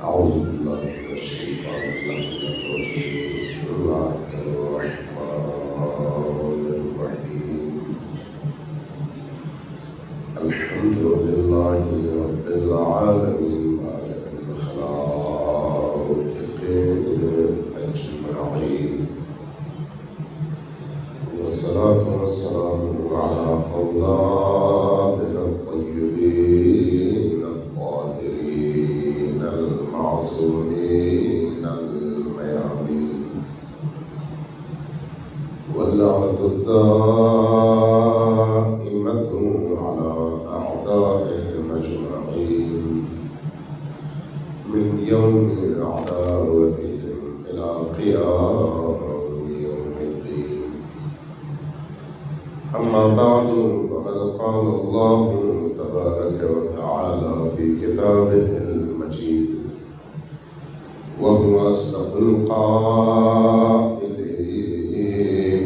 أعوذ بالله من الشيطان الرجيم. بسم الله الرحمن الرحيم. الحمد لله رب العالمين مالك الخلائق أجمعين، والصلاة والسلام على أولاده الطيبين الطاهرين المعصومين الميامين، واللعنة الدائمة على أعدائهم أجمعين من يوم عداوتهم إلى قيام يوم الدين. أما بعد، فقد قال الله تبارك وتعالى في كتابه المجيد وهو أصدق القائلين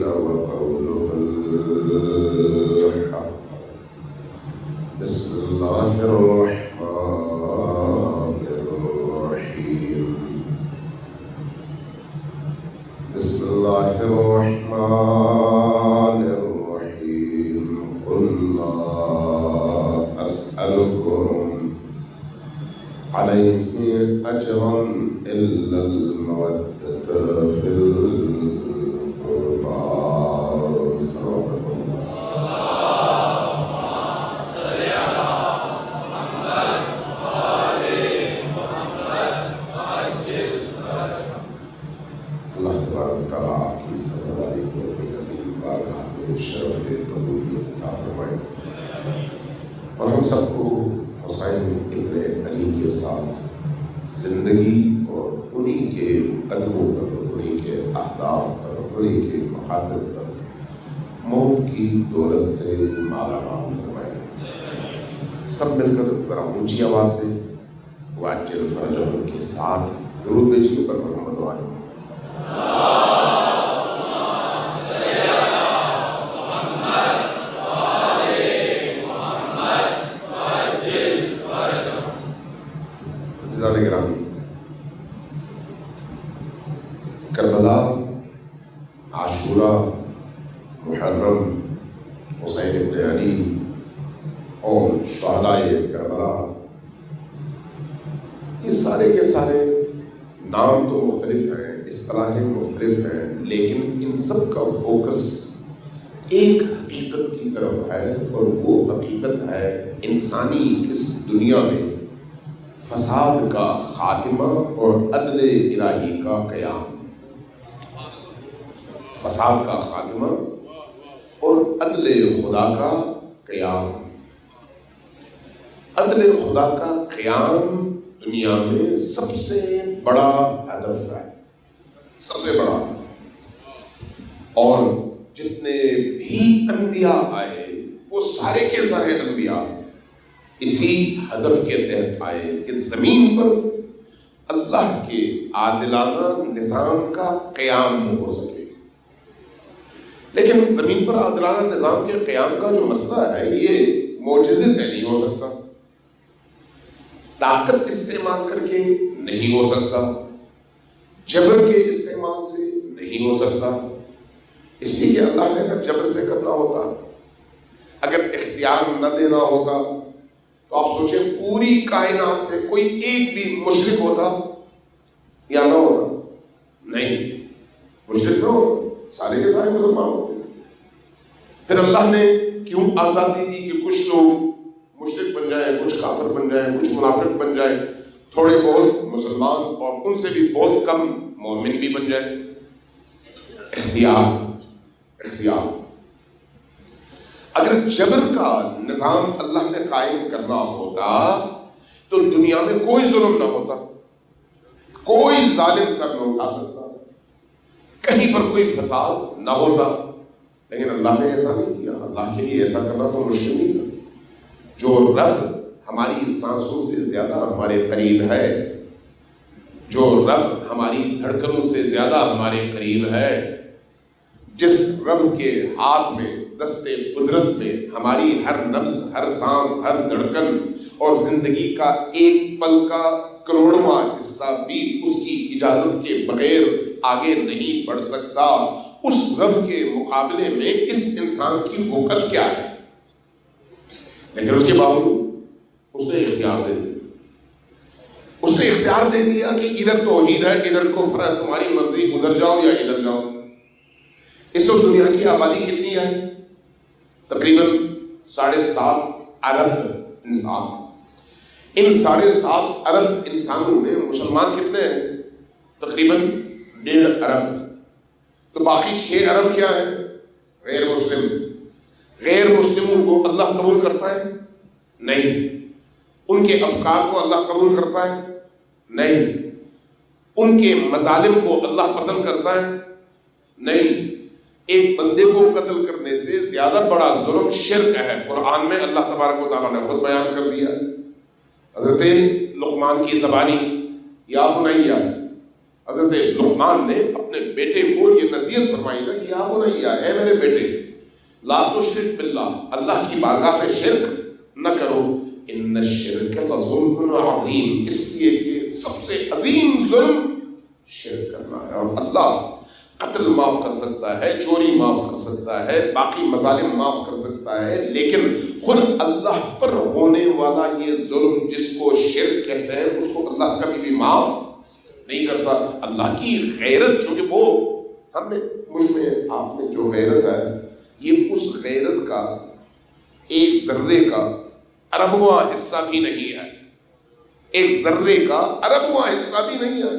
وقوله الحق. بسم الله الرحمن الرحيم. بسم الله الرحمن الرحيم. قل لا أسألكم عليه أجرا إلا المودة في القربى. صدق الله. اللہ تبارک و تعالیٰ آپ کی سزاواری کو اپنی عظیم بارگاہ میں شرف قبولیت عطا فرمائے، اور ہم سب کو حسین ابن علی کے ساتھ زندگی اور انہی کے قدموں پر، انہی کے اہداف پر، انہی کے مقاصد پر موت کی دولت سے مالا مال فرمائے۔ سب مل کر ذرا اونچی آواز سے وعجل فرجہم کے ساتھ درود بھیجیے پر محمد وعلیہ گرامی۔ کربلا، عاشورہ، محرم، حسین ابن علی اور شہدائے کربلا، یہ سارے کے سارے نام تو مختلف ہیں، اصطلاحیں مختلف ہیں، لیکن ان سب کا فوکس ایک حقیقت کی طرف ہے، اور وہ حقیقت ہے انسانی اس دنیا میں فساد کا خاتمہ اور عدل الہی کا قیام۔ فساد کا خاتمہ اور عدل خدا کا قیام۔ عدل خدا کا قیام دنیا میں سب سے بڑا ہدف ہے، سب سے بڑا، اور جتنے بھی انبیاء آئے وہ سارے کے سارے انبیاء اسی ہدف کے تحت آئے کہ زمین پر اللہ کے عادلانہ نظام کا قیام ہو سکے۔ لیکن زمین پر عادلانہ نظام کے قیام کا جو مسئلہ ہے، یہ معجزے سے نہیں ہو سکتا، طاقت استعمال کر کے نہیں ہو سکتا، جبر کے استعمال سے نہیں ہو سکتا۔ اس لیے کہ اللہ نے اگر جبر سے کرنا ہوتا، اگر اختیار نہ دینا ہوتا، تو آپ سوچیں پوری کائنات میں کوئی ایک بھی مشرک ہوتا یا نہ ہوتا؟ نہیں، مشرک نہ ہوتا، سارے کے سارے مسلمان ہوتے۔ پھر اللہ نے کیوں آزادی دی کہ کچھ لوگ مشرک بن جائیں، کچھ کافر بن جائیں، کچھ منافق بن جائیں، تھوڑے بہت مسلمان اور ان سے بھی بہت کم مومن بھی بن جائیں؟ اختیار۔ اگر جبر کا نظام اللہ نے قائم کرنا ہوتا تو دنیا میں کوئی ظلم نہ ہوتا، کوئی ظالم سر نہ اٹھا سکتا، کہیں پر کوئی فساد نہ ہوتا، لیکن اللہ نے ایسا نہیں کیا۔ اللہ کے لیے ایسا کرنا تو مشکل نہیں تھا۔ جو رب ہماری سانسوں سے زیادہ ہمارے قریب ہے، جو رب ہماری دھڑکنوں سے زیادہ ہمارے قریب ہے، جس رب کے ہاتھ میں دستے قدرت میں ہماری ہر نبض، ہر سانس، ہر دھڑکن اور زندگی کا ایک پل کا کروڑواں حصہ بھی اس کی اجازت کے بغیر آگے نہیں بڑھ سکتا۔ اس رب کے مقابلے میں اس انسان کی وقت کیا ہے؟ لیکن اس کے باوجود اس نے اختیار دے دیا، اس نے اختیار دے دیا کہ ادھر توحید ہے، ادھر کفر ہے، تمہاری مرضی، ادھر جاؤ یا ادھر جاؤ۔ اس وقت دنیا کی آبادی کتنی ہے؟ تقریباً 7.5 ارب انسان۔ ان 7.5 ارب انسانوں میں مسلمان کتنے ہیں؟ تقریباً 1.5 ارب۔ تو باقی 6 ارب کیا ہیں؟ غیر مسلم۔ غیر مسلموں کو اللہ قبول کرتا ہے؟ نہیں۔ ان کے افکار کو اللہ قبول کرتا ہے؟ نہیں۔ ان کے مظالم کو اللہ پسند کرتا ہے؟ نہیں۔ ایک بندے کو قتل کرنے سے زیادہ بڑا ظلم شرک ہے، قرآن میں اللہ تبارک و تعالیٰ نے خود بیان کر دیا۔ حضرت لقمان کی زبانی، یا بنیا، حضرت لقمان نے اپنے بیٹے کو یہ نصیحت فرمائی نا، یا بنیا، اے میرے بیٹے، لا تشرک باللہ، اللہ کی بارگاہ پہ شرک نہ کرو، ان الشرک لظلم عظیم، اس لیے کہ سب سے عظیم ظلم شرک کرنا ہے۔ اور اللہ قتل معاف کر سکتا ہے، چوری معاف کر سکتا ہے، باقی مظالم معاف کر سکتا ہے، لیکن خود اللہ پر ہونے والا یہ ظلم جس کو شرک کہتے ہیں اس کو اللہ کبھی بھی معاف نہیں کرتا۔ اللہ کی غیرت جو کہ وہ ہم نے مجھ میں آپ میں جو غیرت ہے، یہ اس غیرت کا ایک ذرے کا اربواں حصہ بھی نہیں ہے، ایک ذرے کا اربواں حصہ بھی نہیں ہے۔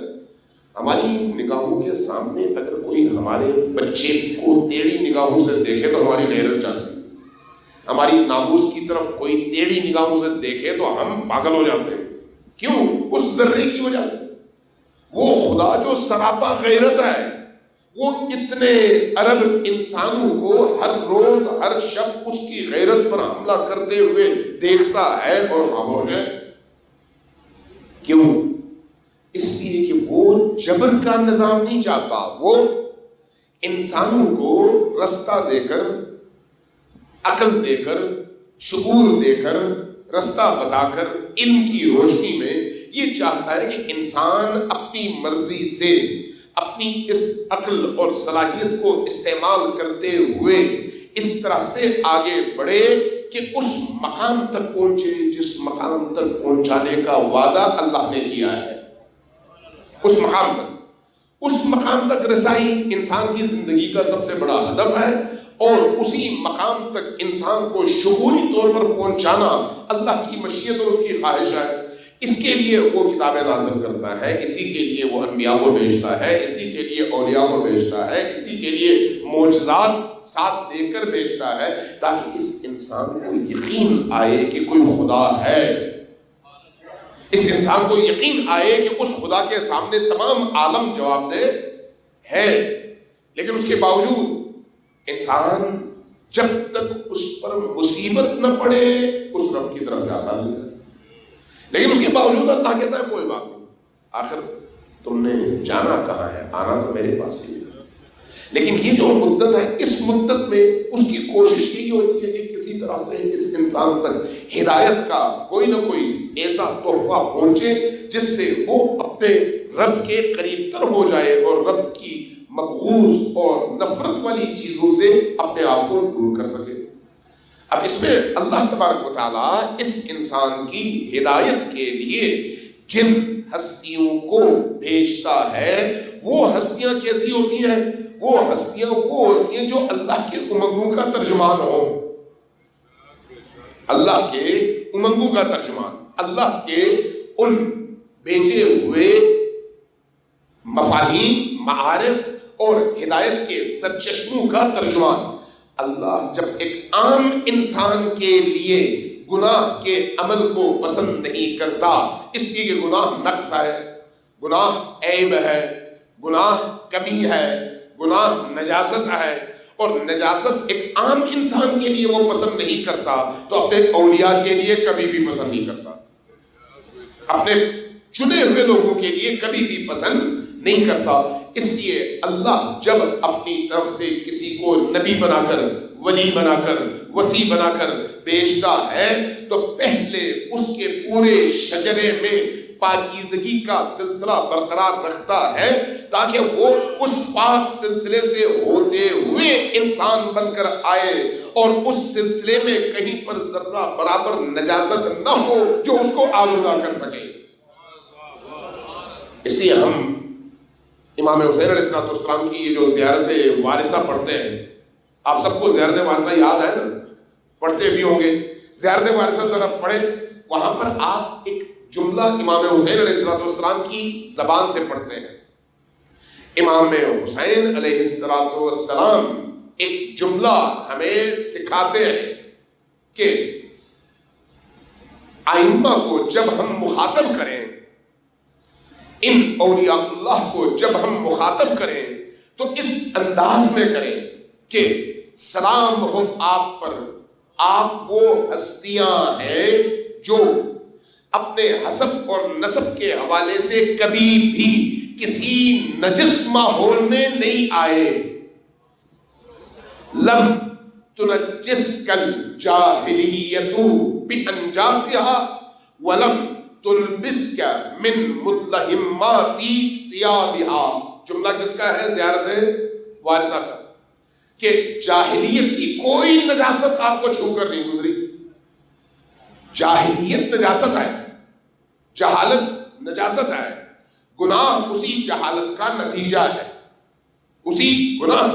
ہماری نگاہوں کے سامنے اگر کوئی ہمارے بچے کو ٹیڑھی نگاہوں سے دیکھے تو ہماری غیرت جاتی ہے، ہماری ناموس کی طرف کوئی ٹیڑھی نگاہوں سے دیکھے تو ہم پاگل ہو جاتے ہیں۔ کیوں؟ اس ذرے کی وجہ سے۔ وہ خدا جو سراپا غیرت ہے، وہ اتنے ارب انسانوں کو ہر روز ہر شب اس کی غیرت پر حملہ کرتے ہوئے دیکھتا ہے اور خاموش ہے۔ کیوں؟ اس لیے کہ وہ جبر کا نظام نہیں چاہتا، وہ انسانوں کو رستہ دے کر، عقل دے کر، شعور دے کر، رستہ بتا کر، علم کی روشنی میں یہ چاہتا ہے کہ انسان اپنی مرضی سے اپنی اس عقل اور صلاحیت کو استعمال کرتے ہوئے اس طرح سے آگے بڑھے کہ اس مقام تک پہنچے جس مقام تک پہنچانے کا وعدہ اللہ نے کیا ہے۔ اس مقام تک رسائی انسان کی زندگی کا سب سے بڑا ہدف ہے، اور اسی مقام تک انسان کو شعوری طور پر پہنچانا اللہ کی مشیت اور اس کی خواہش ہے۔ اس کے لیے وہ کتابیں نازل کرتا ہے، اسی کے لیے وہ انبیاء کو بھیجتا ہے، اسی کے لیے اولیاء کو بھیجتا ہے، اسی کے لیے معجزات ساتھ دے کر بھیجتا ہے، تاکہ اس انسان کو یقین آئے کہ کوئی خدا ہے، اس انسان کو یقین آئے کہ اس خدا کے سامنے تمام عالم جواب دہ ہے۔ لیکن اس کے باوجود انسان جب تک اس پر مصیبت نہ پڑے اس رب کی طرف جاتا نہیں ہے۔ لیکن اس کے باوجود اللہ کہتا ہے کوئی بات نہیں، آخر تم نے جانا کہاں ہے، آنا تو میرے پاس ہی ہے۔ لیکن یہ جو مدت ہے، اس مدت میں اس کی کوشش یہی ہوتی ہے کہ کسی طرح سے اس انسان تک ہدایت کا کوئی نہ کوئی ایسا تحفہ پہنچے جس سے وہ اپنے رب کے قریب تر ہو جائے اور رب کی مبغوض اور نفرت والی چیزوں سے اپنے آپ کو دور کر سکے۔ اب اس میں اللہ تبارک و تعالیٰ اس انسان کی ہدایت کے لیے جن ہستیوں کو بھیجتا ہے وہ ہستیاں کیسی ہوتی ہیں؟ وہ ہستیاں وہ ہوتی ہیں جو اللہ کے امنگوں کا ترجمان ہوں، اللہ کے امنگوں کا ترجمان، اللہ کے ان بھیجے ہوئے مفاہیم، معارف اور ہدایت کے سرچشموں کا ترجمان۔ اللہ جب ایک عام انسان کے لیے گناہ کے عمل کو پسند نہیں کرتا، اس لیے کہ گناہ نقص ہے، گناہ عیب ہے، گناہ کمی ہے، گناہ نجاست ہے، اور نجاست ایک عام انسان کے لیے وہ پسند نہیں کرتا تو اپنے اولیاء کے لیے کبھی بھی پسند نہیں کرتا، اپنے چنے ہوئے لوگوں کے لیے کبھی بھی پسند نہیں کرتا۔ اس لیے اللہ جب اپنی طرف سے کسی کو نبی بنا کر، ولی بنا کر، وصی بنا کر بھیجتا ہے تو پہلے اس کے پورے شجرے میں پاکیزگی کا سلسلہ برقرار رکھتا ہے تاکہ وہ اس پاک سلسلے سے ہوتے ہوئے انسان بن کر آئے اور اس سلسلے میں کہیں پر ذرہ برابر نجاست نہ ہو جو اس کو آلودہ کر سکے۔ اس لیے ہم امام حسین علیہ السلام کی یہ جو زیارت وارثہ پڑھتے ہیں، آپ سب کو زیارت وارثہ یاد ہے نا، پڑھتے بھی ہوں گے۔ زیارت وارثہ ذرا پڑھیں، وہاں پر آپ ایک جملہ امام حسین علیہ السلام کی زبان سے پڑھتے ہیں۔ امام حسین علیہ السلام ایک جملہ ہمیں سکھاتے ہیں کہ ائمہ کو جب ہم مخاطب کریں، ان اولیاء اللہ کو جب ہم مخاطب کریں تو اس انداز میں کریں کہ سلام ہو آپ پر، آپ وہ ہستیاں ہیں جو اپنے حسب اور نسب کے حوالے سے کبھی بھی کسی نجس ماحول میں نہیں آئے۔ لم تنجسک الجاہلیۃ بانجاسها ولم تلبسک من متلہمات ثیابها۔ جملہ کس کا ہے؟ زیارت وارثہ کا، کہ جاہلیت کی کوئی نجاست آپ کو چھو کر نہیں گزری۔ جاہلیت نجاست ہے، جہالت نجاست ہے، گناہ اسی جہالت کا نتیجہ ہے، اسی گناہ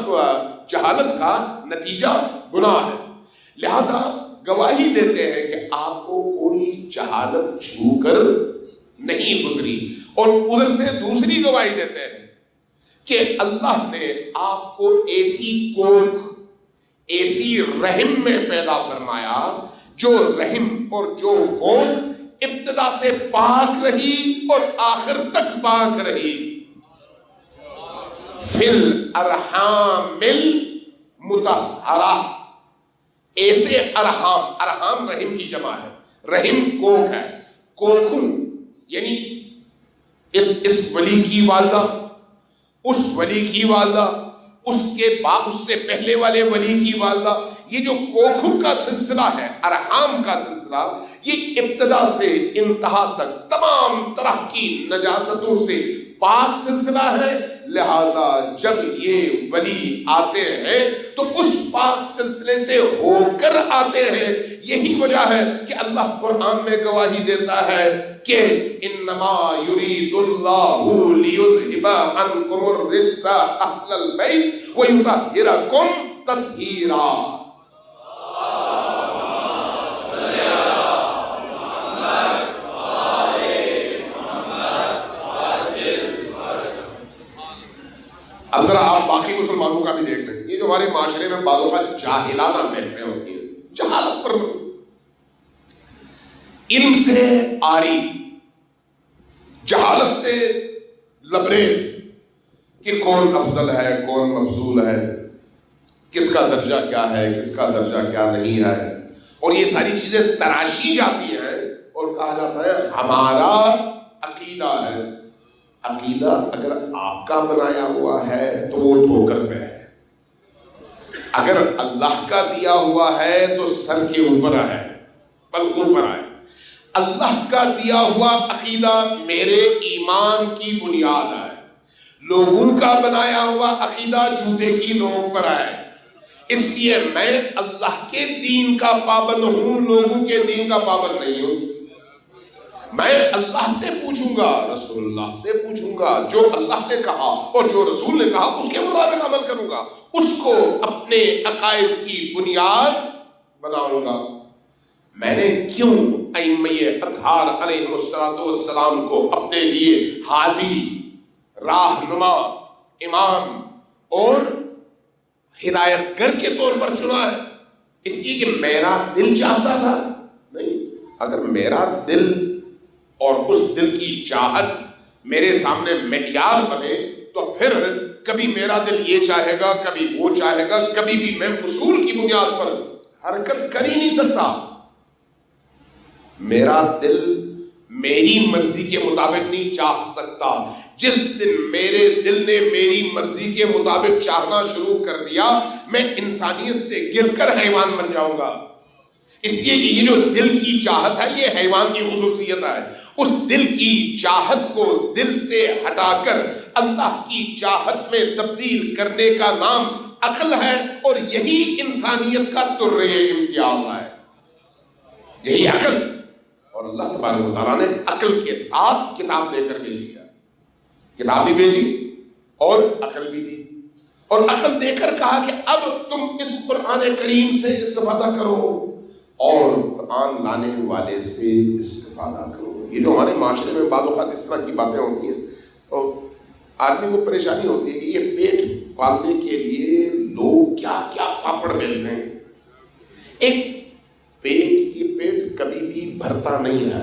جہالت کا نتیجہ گناہ ہے۔ لہذا گواہی دیتے ہیں کہ آپ کو کوئی جہالت چھو کر نہیں گزری، اور ادھر سے دوسری گواہی دیتے ہیں کہ اللہ نے آپ کو ایسی کوکھ، ایسی رحم میں پیدا فرمایا جو رحم اور جو کوکھ ابتدا سے پاک رہی اور آخر تک پاک رہی۔ فی الارحام المطہرہ، ایسے ارحام، ارحام رحم کی جمع ہے، رحم کوکھ ہے، کوکھوں یعنی اس ولی کی والدہ، اس ولی کی والدہ، اس کے باپ، اس سے پہلے والے ولی کی والدہ، یہ جو کوکھوں کا سلسلہ ہے، ارحام کا سلسلہ، یہ ابتدا سے انتہا تک تمام طرح کی نجاستوں سے پاک سلسلہ ہے۔ لہذا جب یہ ولی آتے ہیں تو اس پاک سلسلے سے ہو کر آتے ہیں۔ یہی وجہ ہے کہ اللہ قرآن میں گواہی دیتا ہے کہ انما یرید اللہ لیذھب عنکم الرجس اہل البیت ویطہرکم تطہیرا۔ اب ذرا آپ باقی مسلمانوں کا بھی دیکھ لیں، یہ جو ہمارے معاشرے میں بعضوں کا جاہلانہ بحثیں ہوتی ہیں، جہالت پر علم سے عاری، جہالت سے لبریز، کہ کون افضل ہے، کون مفضول ہے، کس کا درجہ کیا ہے، کس کا درجہ کیا نہیں ہے، اور یہ ساری چیزیں تراشی جاتی ہیں اور کہا جاتا ہے ہمارا عقیدہ ہے۔ عقیدہ اگر آپ کا بنایا ہوا ہے تو وہ ٹھوکر پہ ہے، اگر اللہ کا دیا ہوا ہے تو سر کے اوپر ہے، پلکوں پر ہے۔ اللہ کا دیا ہوا عقیدہ میرے ایمان کی بنیاد ہے، لوگوں کا بنایا ہوا عقیدہ جوتے کی نوک پر ہے۔ اس لیے میں اللہ کے دین کا پابند ہوں، لوگوں کے دین کا پابند نہیں ہوں۔ میں اللہ سے پوچھوں گا، رسول اللہ سے پوچھوں گا، جو اللہ نے کہا اور جو رسول نے کہا اس کے مطابق عمل کروں گا، اس کو اپنے عقائد کی بنیاد بناؤں گا۔ میں نے کیوں ائمہ اطہار علیہ السلام کو اپنے لیے ہادی، راہنما، امام اور ہدایت گر کے طور پر چنا ہے؟ اس لیے کہ میرا دل چاہتا تھا؟ نہیں، اگر میرا دل اور اس دل کی چاہت میرے سامنے معیار بنے تو پھر کبھی میرا دل یہ چاہے گا، کبھی وہ چاہے گا، کبھی بھی میں اصول کی بنیاد پر حرکت کر ہی نہیں سکتا۔ میرا دل میری مرضی کے مطابق نہیں چاہ سکتا۔ جس دن میرے دل نے میری مرضی کے مطابق چاہنا شروع کر دیا، میں انسانیت سے گر کر حیوان بن جاؤں گا۔ اس لیے کہ یہ جو دل کی چاہت ہے یہ حیوان کی خصوصیت ہے. اس دل کی چاہت کو دل سے ہٹا کر اللہ کی چاہت میں تبدیل کرنے کا نام عقل ہے، اور یہی انسانیت کا طرے امتیاز ہے، یہی عقل. اور اللہ تبارک و تعالیٰ نے عقل کے ساتھ کتاب دے کر بھیجی ہے، کتاب بھی بھیجی اور عقل بھی دی، اور عقل دے کر کہا کہ اب تم اس قرآن کریم سے استفادہ کرو اور قرآن لانے والے سے استفادہ کرو. یہ جو ہمارے معاشرے میں بعض اوقات اس طرح کی باتیں ہوتی ہیں اور آدمی کو پریشانی ہوتی ہے کہ یہ پیٹ پالنے کے لیے لوگ کیا کیا پاپڑ بیلتے ہیں. یہ پیٹ کبھی بھی بھرتا نہیں ہے.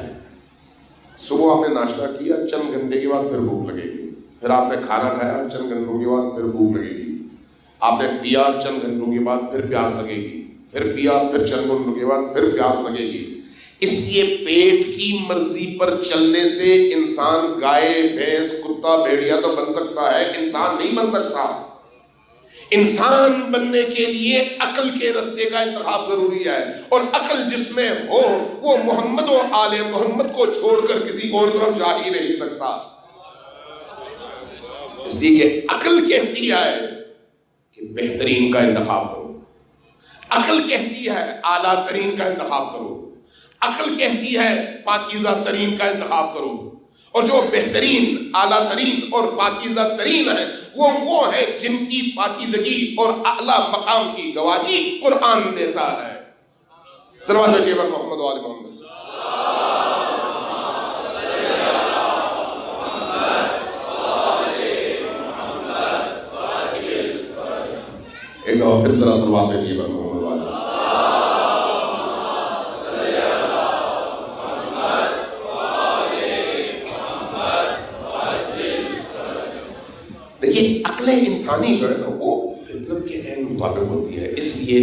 صبح آپ نے ناشتہ کیا، چند گھنٹے کے بعد پھر بھوک لگے گی، پھر آپ نے کھانا کھایا، چند گھنٹوں کے بعد پھر بھوک لگے گی، آپ نے پیا، چند گھنٹوں کے بعد پھر پیاس لگے گی، پھر پیا، پھر چند گھنٹوں کے بعد پھر پیاس لگے گی. اس لیے پیٹ کی مرضی پر چلنے سے انسان گائے، بھینس، کتا، بھیڑیا تو بن سکتا ہے، انسان نہیں بن سکتا. انسان بننے کے لیے عقل کے رستے کا انتخاب ضروری ہے، اور عقل جس میں ہو وہ محمد و آل محمد کو چھوڑ کر کسی اور طرف جا ہی نہیں سکتا. اس لیے کہ عقل کہتی ہے کہ بہترین کا انتخاب کرو، عقل کہتی ہے اعلیٰ ترین کا انتخاب کرو، عقل کہتی ہے پاکیزہ ترین کا انتخاب کرو. اور جو بہترین، اعلیٰ ترین اور پاکیزہ ترین ہے وہ ہے جن کی پاکیزگی اور اعلیٰ مقام کی گواہی قرآن دیتا ہے. صلوات اجیب محمد و آل محمد. ایک دفعہ پھر ذرا صلوات اجیب محمد و آل محمد. دیکھیے عقل انسانی جو ہے نا وہ فطرت کے عین مطابق ہوتی ہے. اس لیے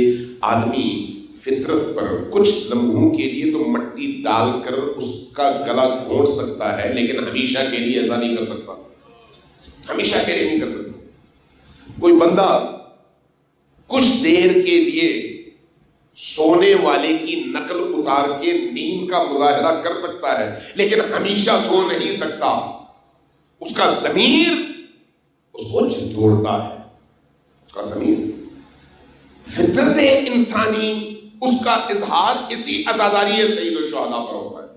آدمی فطرت پر کچھ لمحوں کے لیے تو مٹی ڈال کر اس کا گلا گھونٹ سکتا ہے، لیکن ہمیشہ کے لیے ایسا نہیں کر سکتا، ہمیشہ کے لیے نہیں کر سکتا. کوئی بندہ کچھ دیر کے لیے سونے والے کی نقل اتار کے نیند کا مظاہرہ کر سکتا ہے، لیکن ہمیشہ سو نہیں سکتا. اس کا ضمیر اس کو جھنجھوڑتا ہے، اس کا ضمیر. فطرت انسانی اس کا اظہار اسی عزاداری سید الشہداء پر ہوتا ہے،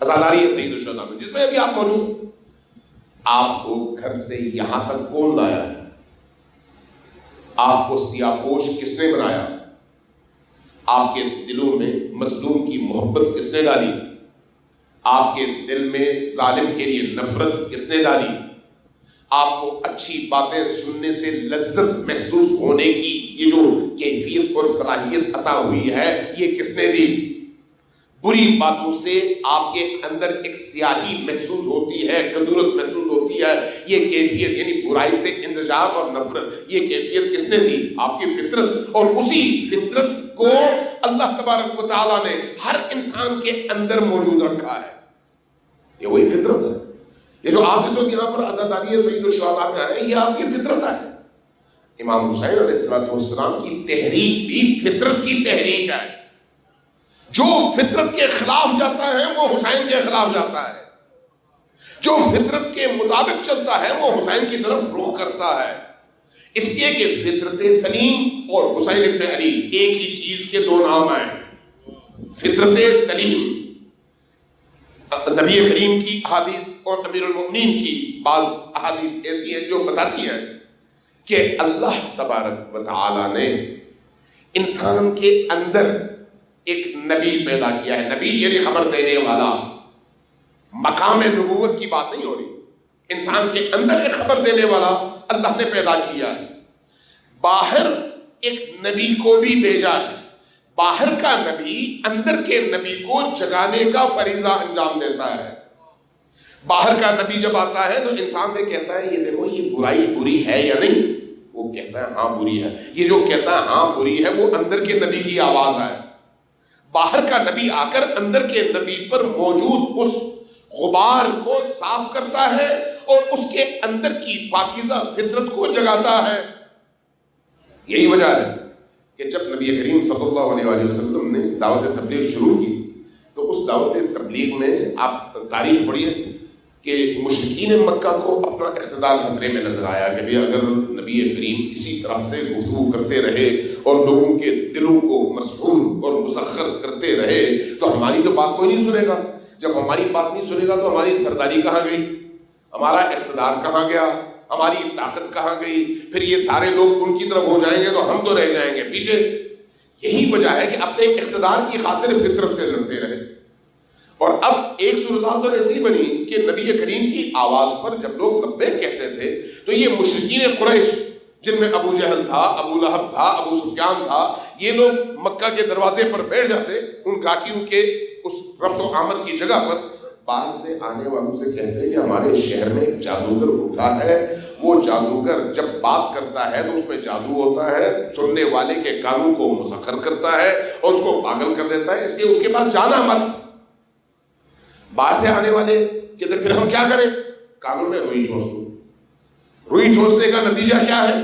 عزاداری سید الشہداء میں، جس میں ابھی آپ موجود. آپ کو گھر سے یہاں تک کون لایا ہے؟ آپ کو سیاہ پوش کس نے بنایا؟ آپ کے دلوں میں مظلوم کی محبت کس نے ڈالی؟ آپ کے دل میں ظالم کے لیے نفرت کس نے ڈالی؟ آپ کو اچھی باتیں سننے سے لذت محسوس ہونے کی یہ جو کیفیت اور صلاحیت عطا ہوئی ہے یہ کس نے دی؟ بری باتوں سے آپ کے اندر ایک سیاہی محسوس ہوتی ہے، کدورت محسوس ہوتی ہے، یہ کیفیت یعنی برائی سے انزجار اور نفرت، یہ کیفیت کس نے دی؟ آپ کی فطرت. اور اسی فطرت کو اللہ تبارک و تعالیٰ نے ہر انسان کے اندر موجود رکھا ہے. یہ وہی فطرت ہے. یہ جو آپ اس وقت یہاں پر عزاداری سید الشہداء میں آئے یہ آپ کی فطرت ہے. امام حسین علیہ السلام کی تحریک بھی فطرت کی تحریک ہے. جو فطرت کے خلاف جاتا ہے وہ حسین کے خلاف جاتا ہے، جو فطرت کے مطابق چلتا ہے وہ حسین کی طرف رخ کرتا ہے. اس لیے کہ فطرت سلیم اور حسین ابن علی ایک ہی چیز کے دو نام ہیں. فطرت سلیم نبی کریم کی احادیث اور امیر المؤمنین کی بعض احادیث ایسی ہیں جو بتاتی ہیں کہ اللہ تبارک و تعالی نے انسان کے اندر ایک نبی پیدا کیا ہے. نبی یعنی خبر دینے والا. مقام نبوت کی بات نہیں ہو رہی، انسان کے اندر ایک خبر دینے والا اللہ نے پیدا کیا ہے. باہر ایک نبی کو بھی بھیجا ہے. باہر کا نبی اندر کے نبی کو جگانے کا فریضہ انجام دیتا ہے. باہر کا نبی جب آتا ہے تو انسان سے کہتا ہے یہ دیکھو یہ برائی بری ہے یا نہیں؟ وہ کہتا ہے ہاں بری ہے. یہ جو کہتا ہے ہاں بری ہے وہ اندر کے نبی کی آواز ہے. باہر کا نبی آ کر اندر کے نبی پر موجود اس غبار کو صاف کرتا ہے اور اس کے اندر کی پاکیزہ فطرت کو جگاتا ہے. یہی وجہ ہے کہ جب نبی کریم صلی اللہ علیہ وآلہ وسلم نے دعوت تبلیغ شروع کی تو اس دعوت تبلیغ میں آپ تاریخ پڑھیے کہ مشرکین مکہ کو اپنا اقتدار خطرے میں نظر آیا کہ بھی اگر نبی کریم اسی طرح سے گفتگو کرتے رہے اور لوگوں کے دلوں کو مسحور اور مسخر کرتے رہے تو ہماری تو بات کوئی نہیں سنے گا. جب ہماری بات نہیں سنے گا تو ہماری سرداری کہاں گئی, ہمارا اقتدار کہاں گیا, ہماری طاقت کہاں گئی؟ پھر یہ سارے لوگ ان کی طرف ہو جائیں گے تو ہم تو رہ جائیں گے پیچھے. یہی وجہ ہے کہ اپنے اقتدار کی خاطر فطرت سے لڑتے رہے. اور اب ایک صورتحال تو ایسی بنی کہ نبی کریم کی آواز پر جب لوگ لبیک کہتے تھے تو یہ مشرکین قریش جن میں ابو جہل تھا, ابو لہب تھا, ابو سفیان تھا, یہ لوگ مکہ کے دروازے پر بیٹھ جاتے ان گھاٹیوں کے اس رفت و آمد کی جگہ پر. باہر سے آنے والوں سے کہتے ہیں کہ ہمارے شہر میں ایک جادوگر اٹھا ہے, وہ جادوگر جب بات کرتا ہے تو اس میں جادو ہوتا ہے, سننے والے کے کانوں کو مسخر کرتا ہے اور اس کو پاگل کر دیتا ہے, اس لیے اس کے پاس جانا مت. باہر سے آنے والے کہتے پھر ہم کیا کریں؟ کانوں میں روئی ٹھونس دو. روئی ٹھونسنے کا نتیجہ کیا ہے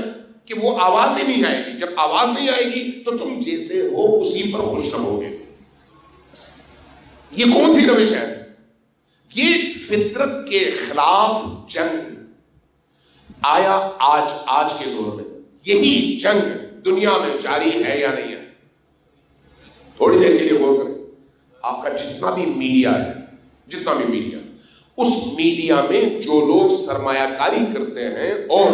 کہ وہ آواز ہی نہیں آئے گی. جب آواز نہیں آئے گی تو تم جیسے ہو اسی پر خوش رہو گے. یہ کون سی روش ہے؟ یہ فطرت کے خلاف جنگ. آیا آج کے دور میں یہی جنگ دنیا میں جاری ہے یا نہیں ہے؟ تھوڑی دیر کے لیے غور کریں. آپ کا جتنا بھی میڈیا ہے, جتنا بھی میڈیا, اس میڈیا میں جو لوگ سرمایہ کاری کرتے ہیں اور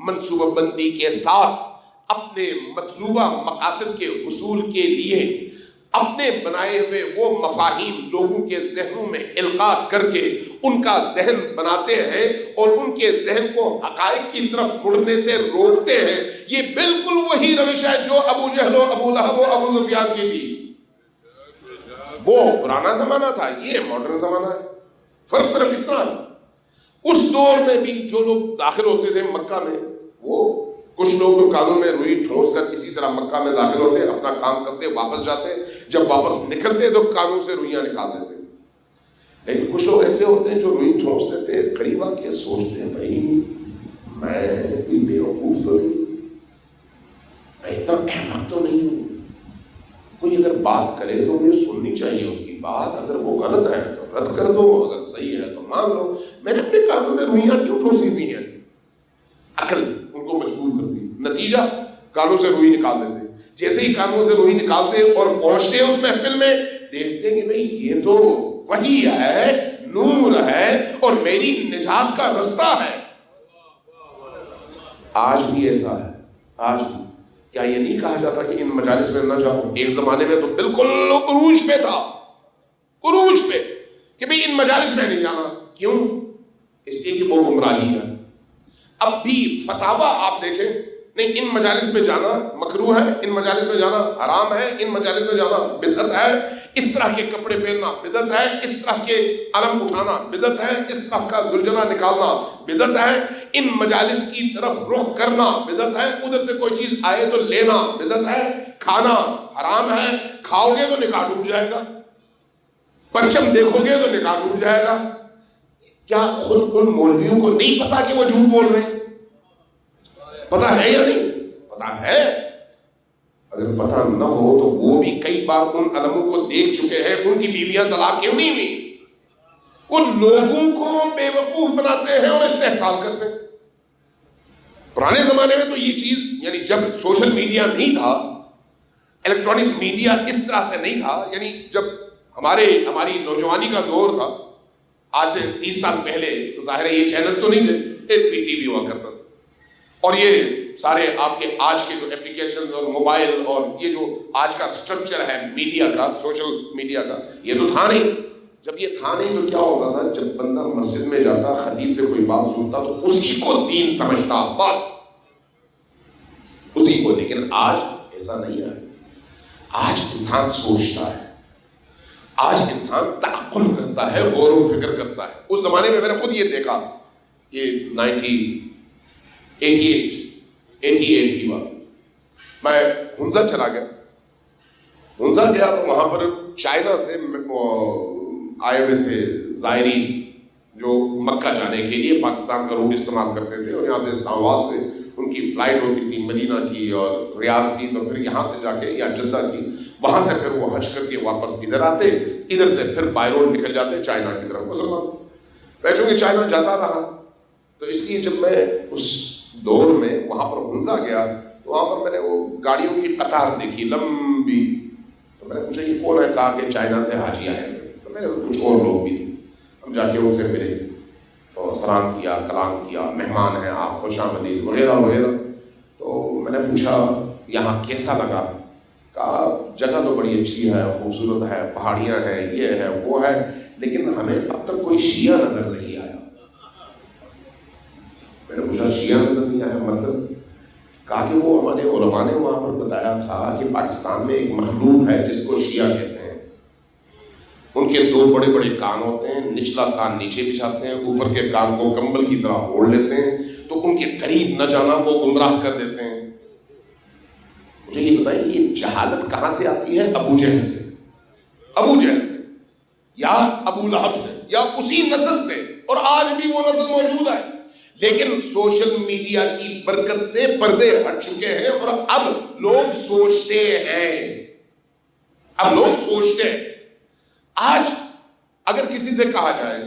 منصوبہ بندی کے ساتھ اپنے مطلوبہ مقاصد کے حصول کے لیے اپنے بنائے ہوئے وہ مفاہیم لوگوں کے ذہنوں میں القاء کر کے ان کا ذہن بناتے ہیں اور ان کے ذہن کو حقائق کی طرف مڑنے سے روکتے ہیں, یہ بالکل وہی روش ہے جو ابو جہل و ابو لہب و ابو سفیان کی تھی. وہ پرانا زمانہ تھا, یہ ماڈرن زمانہ ہے. فرق صرف اتنا ہے. اس دور میں بھی جو لوگ داخل ہوتے تھے مکہ میں, وہ کچھ لوگ تو کانوں میں روئی ٹھونس کر اسی طرح مکہ میں داخل ہوتے, اپنا کام کرتے, واپس جاتے. جب واپس نکلتے تو کانوں سے روئیاں نکال دیتے. لیکن کچھ لوگ ایسے ہوتے ہیں جو روئی ٹھونس دیتے, قریب آ کے سوچتے ہیں بھائی میں کوئی بیوقوف تو نہیں, میں اتنا احمق تو نہیں ہوں. کوئی اگر بات کرے تو مجھے سننی چاہیے اس کی بات. اگر وہ غلط ہے تو رد کر دو, اگر صحیح ہے تو مان لو. میں نے اپنے کانوں میں روئیاں کیوں ٹھوسی دی ہیں؟ عقل ان کو مجبور کرتی. نتیجہ کانوں سے روئی نکال دیتے. جیسے ہی کانوں سے روئی نکالتے اور پہنچتے اس محفل میں, دیکھتے کہ بھئی یہ تو وحی ہے, نور ہے اور میری نجات کا رستہ ہے. آج بھی ایسا ہے. آج بھی کیا یہ نہیں کہا جاتا کہ ان مجالس میں نہ جاؤ؟ ایک زمانے میں تو بالکل عروج پہ تھا, عروج پہ, کہ بھئی ان مجالس میں نہیں جانا. کیوں؟ اس لیے کہ وہ گمراہی ہے. اب بھی فتاویٰ آپ دیکھیں, نہیں ان مجالس میں جانا مکروہ ہے, ان مجالس میں جانا حرام ہے, ان مجالس میں جانا بدعت ہے, اس طرح کے کپڑے پہننا بدعت ہے, اس طرح کے علم اٹھانا بدعت ہے, اس طرح کا گلجنا نکالنا بدعت ہے, ان مجالس کی طرف رخ کرنا بدعت ہے, ادھر سے کوئی چیز آئے تو لینا بدعت ہے, کھانا حرام ہے, کھاؤ گے تو نکاح ٹوٹ جائے گا, پرچم دیکھو گے تو نکاح ٹوٹ جائے گا. کیا خود ان مولویوں کو نہیں پتا کہ وہ جھوٹ بول رہے ہیں؟ پتا ہے یا نہیں؟ پتا ہے. اگر پتا نہ ہو تو وہ بھی کئی بار ان علموں کو دیکھ چکے ہیں. ان کی بیویاں طلاق کیوں نہیں ہوئی؟ ان لوگوں کو بے وقوف بناتے ہیں اور استحصال کرتے ہیں. پرانے زمانے میں تو یہ چیز, یعنی جب سوشل میڈیا نہیں تھا, الیکٹرانک میڈیا اس طرح سے نہیں تھا, یعنی جب ہماری نوجوانی کا دور تھا, آج سے 30 سال پہلے, تو ظاہر ہے یہ چینل تو نہیں تھے, ایک پی ٹی وی ہوا کرتا تھا, اور یہ سارے آپ کے آج کے جو اپلیکیشن اور موبائل اور یہ جو آج کا سٹرکچر ہے میڈیا کا, سوشل میڈیا کا, یہ تو تھا نہیں. جب یہ تھا نہیں تو کیا ہوتا تھا, جب بندہ مسجد میں جاتا, خطیب سے کوئی بات سنتا تو اسی کو دین سمجھتا, بس اسی کو. لیکن آج ایسا نہیں ہے. آج انسان سوچتا ہے, آج انسان تعقل کرتا ہے, غور و فکر کرتا ہے. اس زمانے میں میں نے خود یہ دیکھا, یہ 88 کی بات, میں ہنزا چلا گیا. ہنزا گیا تو وہاں پر چائنا سے آئے ہوئے تھے زائرین جو مکہ جانے کے لیے پاکستان کا روٹ استعمال کرتے تھے, اور یہاں سے اسلام آباد سے ان کی فلائٹ ہوتی تھی مدینہ کی اور ریاض کی، تو پھر یہاں سے جا کے یا جدہ کی، وہاں سے پھر وہ حج کر کے واپس ادھر آتے، ادھر سے پھر بائی روڈ نکل جاتے چائنا کی طرف مسلمان۔ میں چونکہ چائنا جاتا رہا تو اس لیے جب میں اس دور میں وہاں پر ہنزا گیا تو وہاں پر میں نے وہ گاڑیوں کی قطار دیکھی لمبی، تو میں نے پوچھا یہ کون ہے؟ کہا کہ چائنا سے حاجی آئے ہیں۔ تو میں نے کچھ اور لوگ بھی تھے، ہم جا کے ان سے ملے تو سلام کیا، کلام کیا، مہمان ہیں آپ، خوش آمدید وغیرہ وغیرہ۔ تو میں نے پوچھا یہاں کیسا لگا؟ کہا جگہ تو بڑی اچھی ہے، خوبصورت ہے، پہاڑیاں ہیں، یہ ہے وہ ہے، لیکن ہمیں اب تک کوئی شیعہ نظر نہیں آیا۔ میں نے پوچھا شیعہ نظر نہیں آیا مطلب؟ کہا کہ وہ ہمارے علماء نے وہاں پر بتایا تھا کہ پاکستان میں ایک مخلوق ہے جس کو شیعہ کہتے ہیں، ان کے دو بڑے بڑے کان ہوتے ہیں، نچلا کان نیچے بچھاتے ہیں، اوپر کے کان کو کمبل کی طرح اوڑھ لیتے ہیں، تو ان کے قریب نہ جانا وہ گمراہ کر دیتے ہیں۔ مجھے یہ بتائیں یہ جہالت کہاں سے آتی ہے؟ ابو جہل سے، ابو جہل سے یا ابو لہب سے یا اسی نسل سے، اور آج بھی وہ نسل موجود ہے، لیکن سوشل میڈیا کی برکت سے پردے ہٹ چکے ہیں اور اب لوگ سوچتے ہیں، اب لوگ سوچتے ہیں۔ آج اگر کسی سے کہا جائے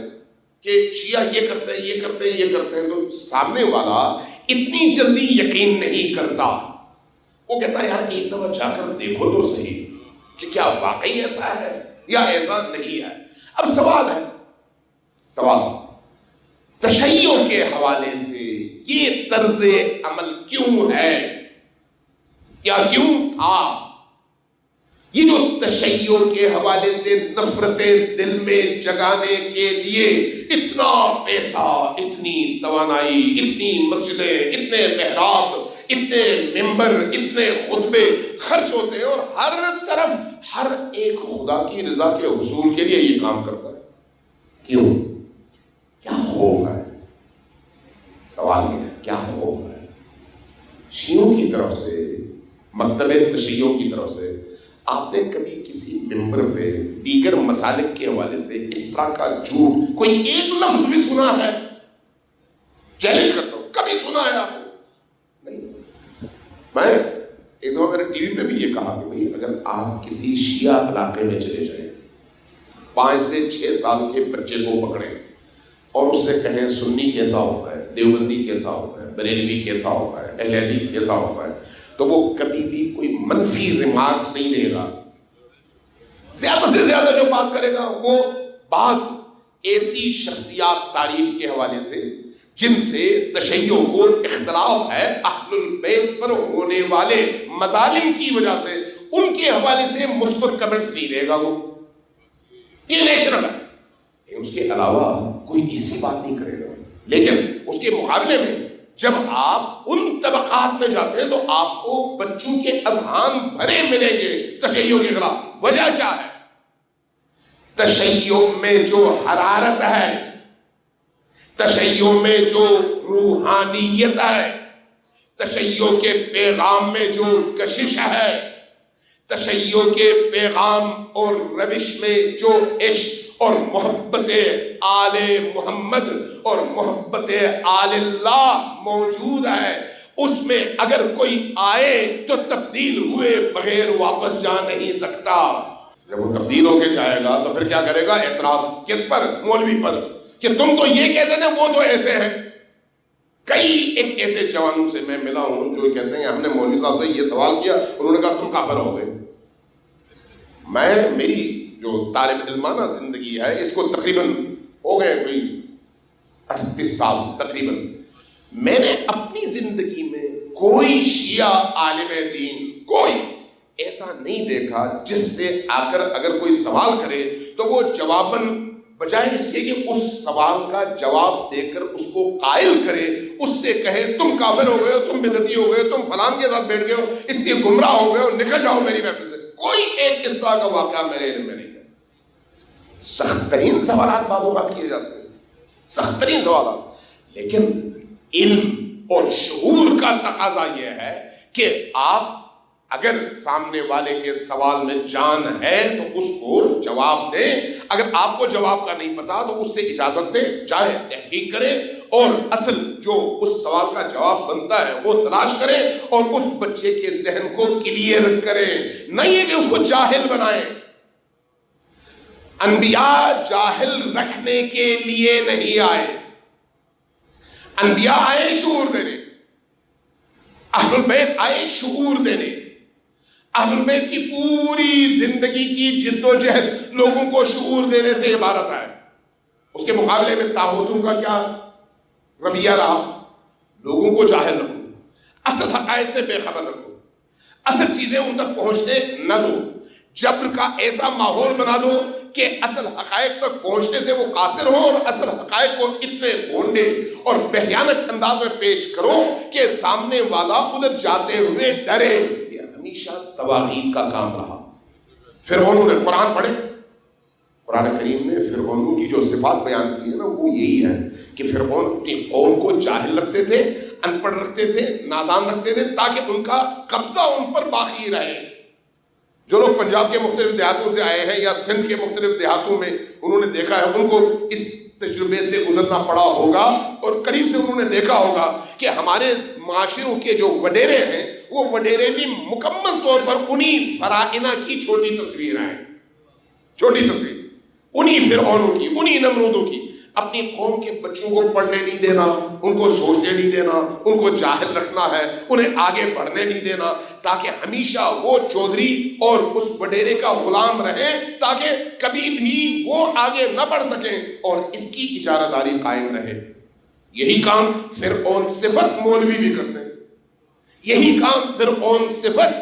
کہ شیعہ یہ کرتے ہیں یہ کرتے ہیں یہ کرتے ہیں، تو سامنے والا اتنی جلدی یقین نہیں کرتا، وہ کہتا ہے یار ایک دفعہ جا کر دیکھو تو صحیح کہ کیا واقعی ایسا ہے یا ایسا نہیں ہے۔ اب سوال ہے، سوال تشیع کے حوالے سے یہ طرز عمل کیوں ہے یا کیوں تھا؟ یہ جو تشیع کے حوالے سے نفرتیں دل میں جگانے کے لیے اتنا پیسہ، اتنی توانائی، اتنی مسجدیں، اتنے محراب، اتنے ممبر، اتنے خطبے خرچ ہوتے ہیں، اور ہر طرف ہر ایک خدا کی رضا کے حصول کے لیے یہ کام کرتا ہے، کیوں؟ کیا خوف ہے؟ سوال یہ ہے کیا خوف ہے؟ شیعوں کی طرف سے، مکتب تشیع کی طرف سے آپ نے کبھی کسی ممبر پہ دیگر مسالک کے حوالے سے اس طرح کا جھوٹ کوئی ایک لفظ بھی سنا ہے؟ چیلنج کرتا ہوں، کبھی سنا ہے آپ کو؟ نہیں۔ میں ایک دفعہ میرے ٹی وی پہ بھی یہ کہا کہ بھئی اگر آپ کسی شیعہ علاقے میں چلے جائیں، 5 سے 6 سال کے بچے کو پکڑیں اور اس سے کہیں سنی کیسا ہوتا ہے، دیوبندی کیسا ہوتا ہے، بریلوی کیسا ہوتا ہے، اہل حدیث کیسا ہوتا ہے، تو وہ کبھی بھی کوئی منفی ریمارکس نہیں دے گا۔ زیادہ سے زیادہ جو بات کرے گا وہ بعض ایسی شخصیات تاریخ کے حوالے سے جن سے تشیع کو اختلاف ہے، اہل البیت پر ہونے والے مظالم کی وجہ سے ان کے حوالے سے مثبت کمنٹس نہیں دے گا، وہ یہ نیچرل ہے، لیکن اس کے علاوہ کوئی ایسی بات نہیں کرے گا۔ لیکن اس کے مقابلے میں جب آپ ان طبقات میں جاتے ہیں تو آپ کو بچوں کے اذہان بھرے ملیں گے تشیع کے خلاف۔ وجہ کیا ہے؟ تشیع میں جو حرارت ہے، تشیع میں جو روحانیت ہے، تشیع کے پیغام میں جو کشش ہے، تشیع کے پیغام اور روش میں جو عشق اور محبت آل محمد اور محبت آل اللہ موجود ہے، اس میں اگر کوئی آئے تو تبدیل ہوئے بغیر واپس جا نہیں سکتا۔ جب وہ تبدیل ہو کے جائے گا تو پھر کیا کرے گا؟ اعتراض کس پر؟ مولوی پر، کہ تم تو یہ کہتے تھے وہ تو ایسے ہیں۔ کئی ایک ایسے جوانوں سے میں ملا ہوں جو کہتے ہیں ہم نے مولوی صاحب سے یہ سوال کیا، انہوں نے کہا تم کافر ہو گئے۔ میری جو طالب علمانہ زندگی ہے اس کو تقریباً ہو گئے کوئی 38 سال تقریباً، میں نے اپنی زندگی میں کوئی شیعہ عالم دین کوئی ایسا نہیں دیکھا جس سے آ کر اگر کوئی سوال کرے تو وہ جواباً بجائے اس کے کہ اس سوال کا جواب دے کر اس کو قائل کرے، اس سے کہے تم کافر ہو گئے ہو، تم بدعتی ہو گئے ہو، تم فلان کے ساتھ بیٹھ گئے ہو، اس لیے گمراہ ہو گئے ہو، نکل جاؤ میری محفل سے۔ کوئی ایک اس طرح کا واقعہ میرے علم میں نہیں ہے۔ سخت ترین سوالات بعض اوقات کیے جاتے ہیں، سخت ترین سوالات، لیکن علم اور شعور کا تقاضا یہ ہے کہ آپ اگر سامنے والے کے سوال میں جان ہے تو اس کو جواب دیں، اگر آپ کو جواب کا نہیں پتا تو اس سے اجازت دیں، چاہے تحقیق کریں اور اصل جو اس سوال کا جواب بنتا ہے وہ تلاش کریں اور اس بچے کے ذہن کو کلیئر کریں، نہیں کہ اس کو جاہل بنائیں۔ انبیاء جاہل رکھنے کے لیے نہیں آئے، انبیاء آئے شعور دینے، اہل البیت آئے شعور دینے۔ اہل البیت کی پوری زندگی کی جد و جہد لوگوں کو شعور دینے سے عبارت ہے۔ اس کے مقابلے میں طاغوتوں کا کیا رویہ رہا؟ لوگوں کو جاہل رکھو، اصل حقائق سے بے خبر رکھو، اصل چیزیں ان تک پہنچنے نہ دو، جبر کا ایسا ماحول بنا دو کہ اصل حقائق تک پہنچنے سے وہ قاصر ہو اور اصل حقائق کو اتنے بھونڈے اور بہیانت انداز میں پیش کرو کہ سامنے والا ادھر جاتے ہوئے ڈرے۔ یہ ہمیشہ طواغیت کا کام رہا۔ فرعون نے قرآن پڑھے، قرآن کریم نے فرعون کی جو صفات بیان کی ہے نا وہ یہی ہے کہ فرعون اپنی قوم کو جاہل رکھتے تھے، ان پڑھ رکھتے تھے، نادان رکھتے تھے تاکہ ان کا قبضہ ان پر باقی رہے۔ جو لوگ پنجاب کے مختلف دیہاتوں سے آئے ہیں یا سندھ کے مختلف دیہاتوں میں انہوں نے دیکھا ہے، ان کو اس تجربے سے گزرنا پڑا ہوگا اور قریب سے انہوں نے دیکھا ہوگا کہ ہمارے معاشروں کے جو وڈیرے ہیں وہ وڈیرے بھی مکمل طور پر انہی فرائنہ کی چھوٹی تصویر ہیں، چھوٹی تصویر انہی فرعونوں کی، انہی نمرودوں کی۔ اپنی قوم کے بچوں کو پڑھنے نہیں دینا، ان کو سوچنے نہیں دینا، ان کو جاہل رکھنا ہے، انہیں آگے بڑھنے نہیں دینا تاکہ ہمیشہ وہ چودھری اور اس وڈیرے کا غلام رہے تاکہ کبھی بھی وہ آگے نہ بڑھ سکیں اور اس کی اجارہ داری قائم رہے۔ یہی کام فرعون صفت مولوی بھی کرتے ہیں، یہی کام فرعون صفت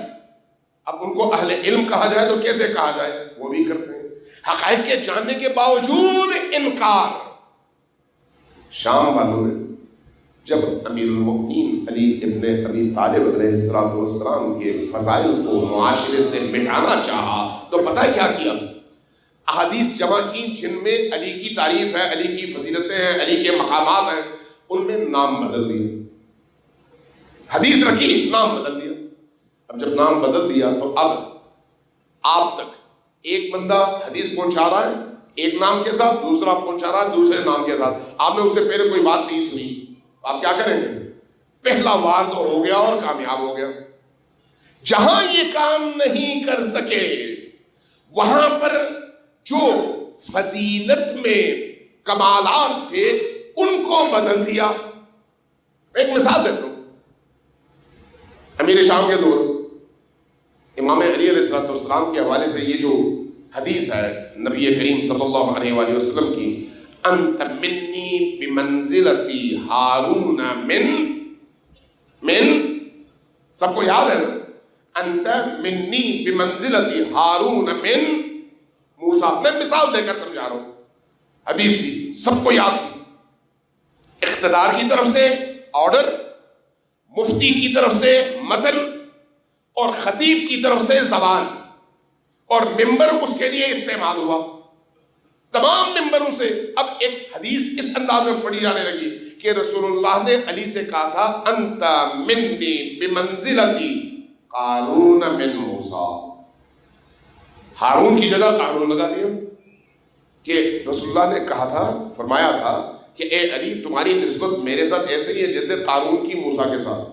اب ان کو اہل علم کہا جائے تو کیسے کہا جائے وہ بھی کرتے ہیں۔ حقائق کے جاننے کے باوجود انکار۔ شام والوں نے جب امیر المؤمنین علی ابن ابی طالب علیہ السلام کے فضائل کو معاشرے سے مٹانا چاہا تو پتہ کیا کیا؟ احادیث جمع کی جن میں علی کی تعریف ہے، علی کی فضیلتیں ہیں، علی کے مقامات ہیں، ان میں نام بدل دیے۔ حدیث رکھی، نام بدل دیا۔ اب جب نام بدل دیا تو اب آپ تک ایک بندہ حدیث پہنچا رہا ہے ایک نام کے ساتھ، دوسرا پہنچا رہا ہے دوسرے نام کے ساتھ، آپ نے اس سے پہلے کوئی بات نہیں سنی، آپ کیا کریں گے؟ پہلا وار تو ہو گیا اور کامیاب ہو گیا۔ جہاں یہ کام نہیں کر سکے وہاں پر جو فضیلت میں کمالات تھے ان کو بدل دیا۔ ایک مثال دیتا ہوں، امیر شام کے دور امام علی علیہ السلام کے حوالے سے یہ جو حدیث ہے نبی کریم صلی اللہ علیہ وآلہ وسلم کی، انت منی بمنزلتی ہارون من سب کو یاد ہے نا، انت منی بمنزلتی ہارون من موسیٰ۔ میں مثال دے کر سمجھا رہا ہوں، حدیث تھی سب کو یاد تھی، اقتدار کی طرف سے آرڈر، مفتی کی طرف سے متن اور خطیب کی طرف سے زبان، اور ممبر اس کے لیے استعمال ہوا تمام ممبروں سے۔ اب ایک حدیث اس انداز میں پڑھی جانے لگی کہ رسول اللہ نے علی سے کہا تھا انت منی بمنزلتی قارون من موسیٰ، ہارون کی جگہ قارون لگا دیا کہ رسول اللہ نے کہا تھا، فرمایا تھا کہ اے علی تمہاری نسبت میرے ساتھ ایسے ہی ہے جیسے قارون کی موسیٰ کے ساتھ،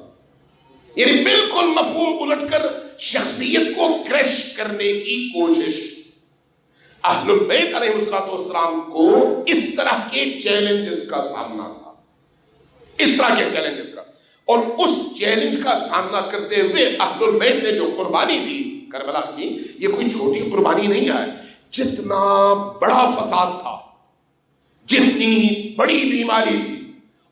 یعنی بالکل مفہوم الٹ کر شخصیت کو کرش کرنے کی کوشش۔ اہل البیت علیہ السلام کو اس طرح کے چیلنجز کا سامنا تھا، اس طرح کے چیلنجز کا، اور اس چیلنج کا سامنا کرتے ہوئے اہل البیت نے جو قربانی دی کربلا کی، یہ کوئی چھوٹی قربانی نہیں ہے۔ جتنا بڑا فساد تھا، جتنی بڑی بیماری تھی،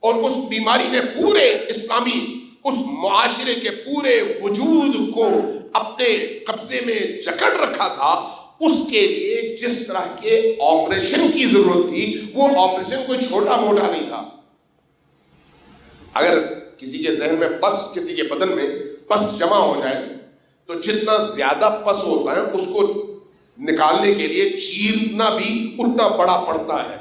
اور اس بیماری نے پورے اسلامی اس معاشرے کے پورے وجود کو اپنے قبضے میں جکڑ رکھا تھا، اس کے لیے جس طرح کے آپریشن کی ضرورت تھی وہ آپریشن کوئی چھوٹا موٹا نہیں تھا۔ اگر کسی کے ذہن میں پس، کسی کے بدن میں پس جمع ہو جائے تو جتنا زیادہ پس ہوتا ہے اس کو نکالنے کے لیے چیرنا بھی اتنا بڑا پڑتا ہے،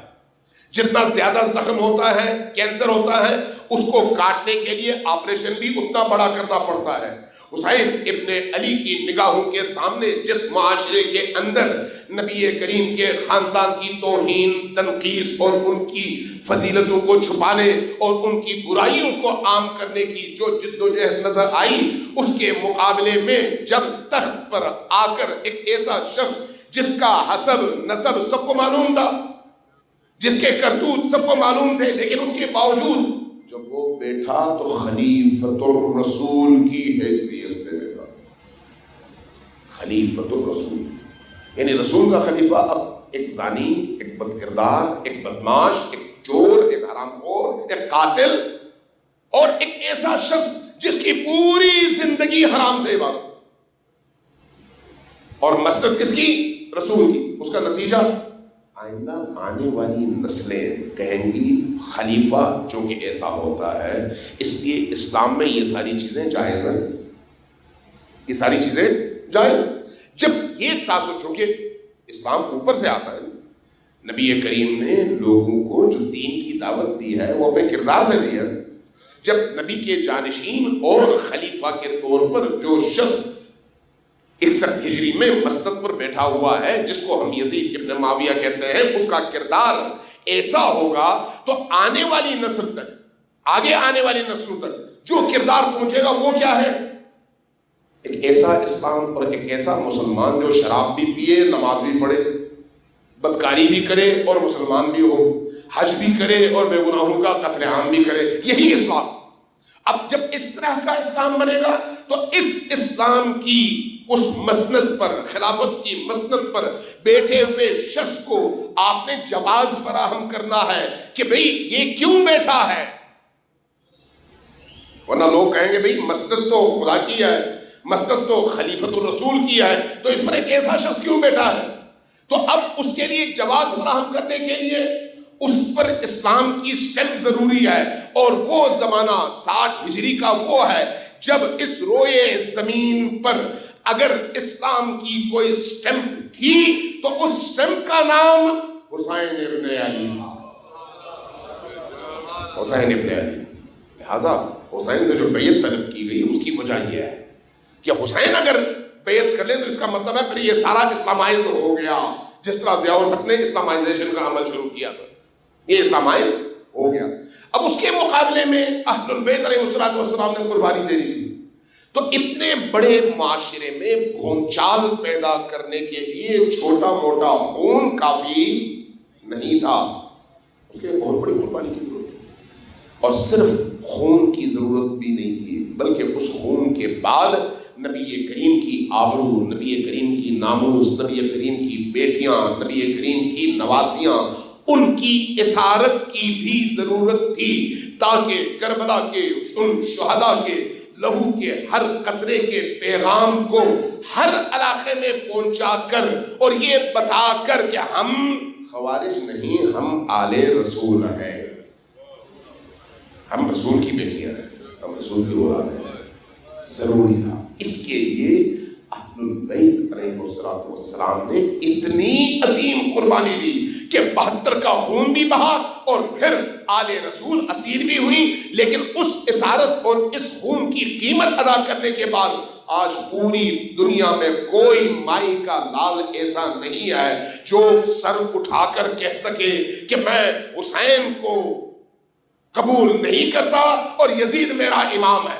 جتنا زیادہ زخم ہوتا ہے، کینسر ہوتا ہے، اس کو کاٹنے کے لیے آپریشن بھی اتنا بڑا کرنا پڑتا ہے، حسین ابن علی کی نگاہوں کے سامنے جس معاشرے کے اندر نبی کریم کے خاندان کی توہین، تنقیص اور ان کی فضیلتوں کو چھپانے اور ان کی برائیوں کو عام کرنے کی جو جد و جہد نظر آئی، اس کے مقابلے میں جب تخت پر آ کر ایک ایسا شخص جس کا حسب نسب سب کو معلوم تھا، جس کے کرتوت سب کو معلوم تھے، لیکن اس کے باوجود جب وہ بیٹھا تو خلیفۃ الرسول کی حیثیت سے بیٹھا. خلیفۃ الرسول یعنی رسول کا خلیفہ اب ایک زانی، ایک بد کردار، ایک بدماش، ایک چور، ایک حرام خور، ایک قاتل اور ایک ایسا شخص جس کی پوری زندگی حرام سے عبادت اور مسجد کس کی؟ رسول کی. اس کا نتیجہ آئندہ آنے والی نسلیں کہیں گی خلیفہ چونکہ ایسا ہوتا ہے اس لیے اسلام میں یہ ساری چیزیں جائز ہیں، یہ ساری چیزیں جائز. جب یہ تاثر، چونکہ اسلام اوپر سے آتا ہے، نبی کریم نے لوگوں کو جو دین کی دعوت دی ہے وہ اپنے کردار سے دی ہے. جب نبی کے جانشین اور خلیفہ کے طور پر جو شخص 61 ہجری میں مسند پر بیٹھا ہوا ہے جس کو ہم یزید ابن معاویہ کہتے ہیں، اس کا کردار ایسا ہوگا تو آنے والی نسل تک، آگے آنے والی نسلوں تک جو کردار پہنچے گا وہ کیا ہے؟ ایک ایسا اسلام اور ایک ایسا مسلمان جو شراب بھی پیے، نماز بھی پڑھے، بدکاری بھی کرے اور مسلمان بھی ہو، حج بھی کرے اور بے گناہوں کا قتل عام بھی کرے. یہی اسلام. اب جب اس طرح کا اسلام بنے گا تو اس اسلام کی اس مسند پر، خلافت کی مسند پر بیٹھے ہوئے شخص کو آپ نے جواز فراہم کرنا ہے کہ بھئی یہ کیوں بیٹھا ہے. ورنہ لوگ کہیں گے بھئی مسند تو خدا کی ہے، مسند تو خلیفۃ الرسول کی ہے، تو اس پر ایک ایسا شخص کیوں بیٹھا ہے؟ تو اب اس کے لیے جواز فراہم کرنے کے لیے اس پر اسلام کی اسٹیمپ ضروری ہے، اور وہ زمانہ 60 ہجری کا وہ ہے جب اس روئے زمین پر اگر اسلام کی کوئی اسٹیمپ تھی تو اس اسٹیمپ کا نام حسین ابن علی تھا. حسین ابن علی. لہذا حسین سے جو بیعت طلب کی گئی اس کی وجہ یہ ہے کہ حسین اگر بیعت کر لیں تو اس کا مطلب ہے پھر یہ سارا اسلامائز ہو گیا، جس طرح ضیاء الحق نے اسلامائزیشن کا عمل شروع کیا تھا، یہ اسلامائز ہو گیا. اب اس کے مقابلے میں اہل البیت علیہ السلام نے قربانی دے دی تھی. تو اتنے بڑے معاشرے میں بھونچال پیدا کرنے کے لیے چھوٹا موٹا خون کافی نہیں تھا، اس کے بہت بڑی قربانی کی ضرورت تھی. اور صرف خون کی ضرورت بھی نہیں تھی بلکہ اس خون کے بعد نبی کریم کی آبرو، نبی کریم کی ناموس، نبی کریم کی بیٹیاں، نبی کریم کی نواسیاں، ان کی اسارت کی بھی ضرورت تھی تاکہ کربلا کے ان شہداء کے لہو کے ہر قطرے کے پیغام کو ہر علاقے میں پہنچا کر اور یہ بتا کر کہ ہم خوارج نہیں، ہم آل رسول ہیں، ہم رسول کی بیٹیاں ہیں، ہم رسول کی اولاد ہیں. ضروری تھا. اس کے لیے اہل البیت علیہ السلام نے اتنی عظیم قربانی دی کہ 72 کا خون بھی بہا اور پھر آل رسول اسیر بھی ہوئی. لیکن اس اسارت اور اس خون کی قیمت ادا کرنے کے بعد آج پوری دنیا میں کوئی مائی کا لال ایسا نہیں ہے جو سر اٹھا کر کہہ سکے کہ میں حسین کو قبول نہیں کرتا اور یزید میرا امام ہے.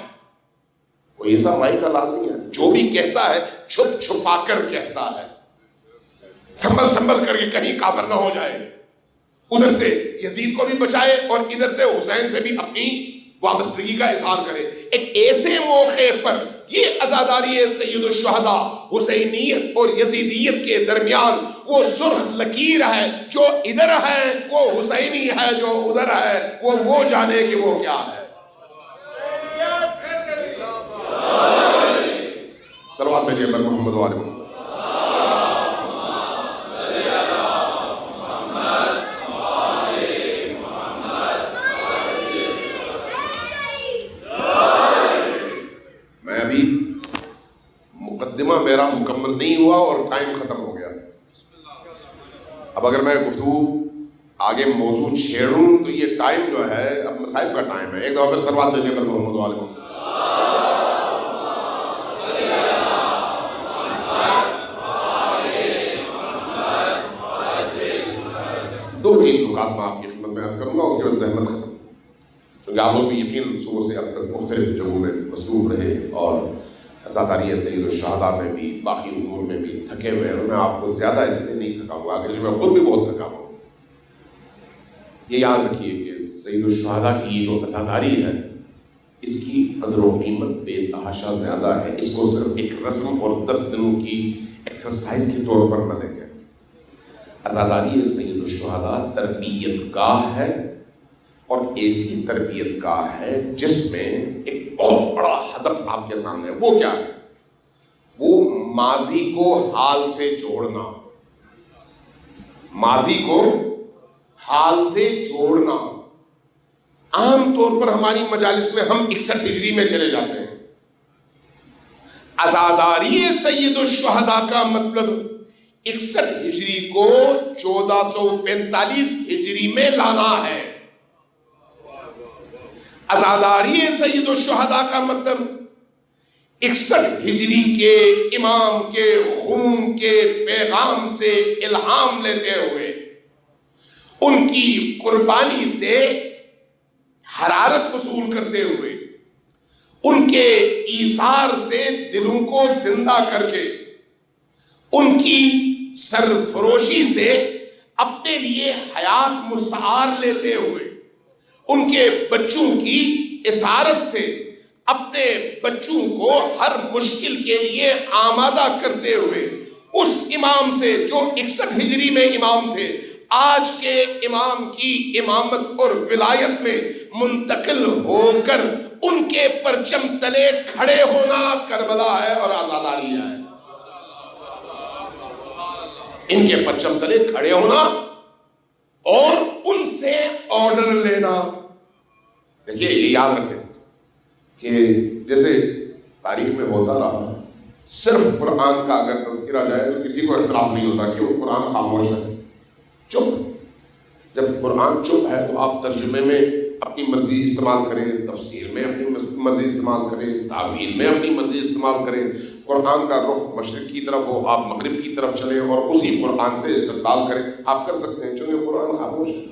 کوئی ایسا مائی کا لال نہیں ہے. جو بھی کہتا ہے چھپ چھپا کر کہتا ہے، سنبھل سنبھل کر کے کہیں کافر نہ ہو جائے، ادھر سے یزید کو بھی بچائے اور ادھر سے حسین سے بھی اپنی وابستگی کا اظہار کرے. ایک ایسے موقع پر یہ عزاداری سید الشہداء حسینیت اور یزیدیت کے درمیان وہ سرخ لکیر ہے، جو ادھر ہے وہ حسینی ہے، جو ادھر ہے وہ جانے کہ وہ کیا ہے. صلوات میں جیبر محمد و آل محمد. میں ابھی مقدمہ میرا مکمل نہیں ہوا اور ٹائم ختم ہو گیا. اب اگر میں گفتگو آگے موضوع چھیڑوں تو یہ ٹائم جو ہے اب مصائب کا ٹائم ہے. ایک دفعہ پھر صلوات میں جیبر محمد و آل محمد. 2-3 نکات میں آپ کی خدمت میں عرض کروں گا، اس کے بعد زحمت ختم، کیونکہ آپ لوگ بھی یقین صبح سے اب تک مختلف جگہوں میں مصروف رہے اور عزاداری سید الشہداء میں بھی باقی امور میں بھی تھکے ہوئے ہیں. میں آپ کو زیادہ اس سے نہیں تھکاؤں گا، اگرچہ میں خود بھی بہت تھکا ہوں. یہ یاد رکھیے کہ سید الشہداء کی جو عزاداری ہے اس کی قدر و قیمت بے تحاشا زیادہ ہے. اس کو صرف ایک رسم اور 10 دنوں کی ایکسرسائز کے طور پر نہ دیکھیں. عزاداری سید الشہداء تربیت گاہ ہے، اور ایسی تربیت گاہ ہے جس میں ایک بہت بڑا ہدف آپ کے سامنے ہے. وہ کیا ہے؟ وہ ماضی کو حال سے جوڑنا. ماضی کو حال سے جوڑنا. عام طور پر ہماری مجالس میں ہم 61 ہجری میں چلے جاتے ہیں. عزاداری سید الشہداء کا مطلب 61 ہجری کو 1445 ہجری میں لانا ہے. عزاداری سید الشہداء کا مطلب 61 ہجری کے امام کے خون کے پیغام سے الہام لیتے ہوئے، ان کی قربانی سے حرارت وصول کرتے ہوئے، ان کے ایثار سے دلوں کو زندہ کر کے، ان کی سرفروشی سے اپنے لیے حیات مستعار لیتے ہوئے، ان کے بچوں کی اسارت سے اپنے بچوں کو ہر مشکل کے لیے آمادہ کرتے ہوئے، اس امام سے جو 61 ہجری میں امام تھے، آج کے امام کی امامت اور ولایت میں منتقل ہو کر ان کے پرچم تلے کھڑے ہونا کربلا ہے اور عزاداری ہے. ان کے پرچم تلے کھڑے ہونا اور ان سے آرڈر لینا. دیکھیے یہ یاد رکھیں کہ جیسے تاریخ میں ہوتا رہا، صرف قرآن کا اگر تذکرہ جائے تو کسی کو اختلاف نہیں ہوتا کہ وہ قرآن خاموش ہے، چپ. جب قرآن چپ ہے تو آپ ترجمے میں اپنی مرضی استعمال کریں، تفسیر میں اپنی مرضی استعمال کریں، تعبیر میں اپنی مرضی استعمال کریں. قرآن کا رخ مشرق کی طرف ہو، آپ مغرب کی طرف چلیں اور اسی قرآن سے استدلال کریں، آپ کر سکتے ہیں. چونکہ قرآن خاموش ہے.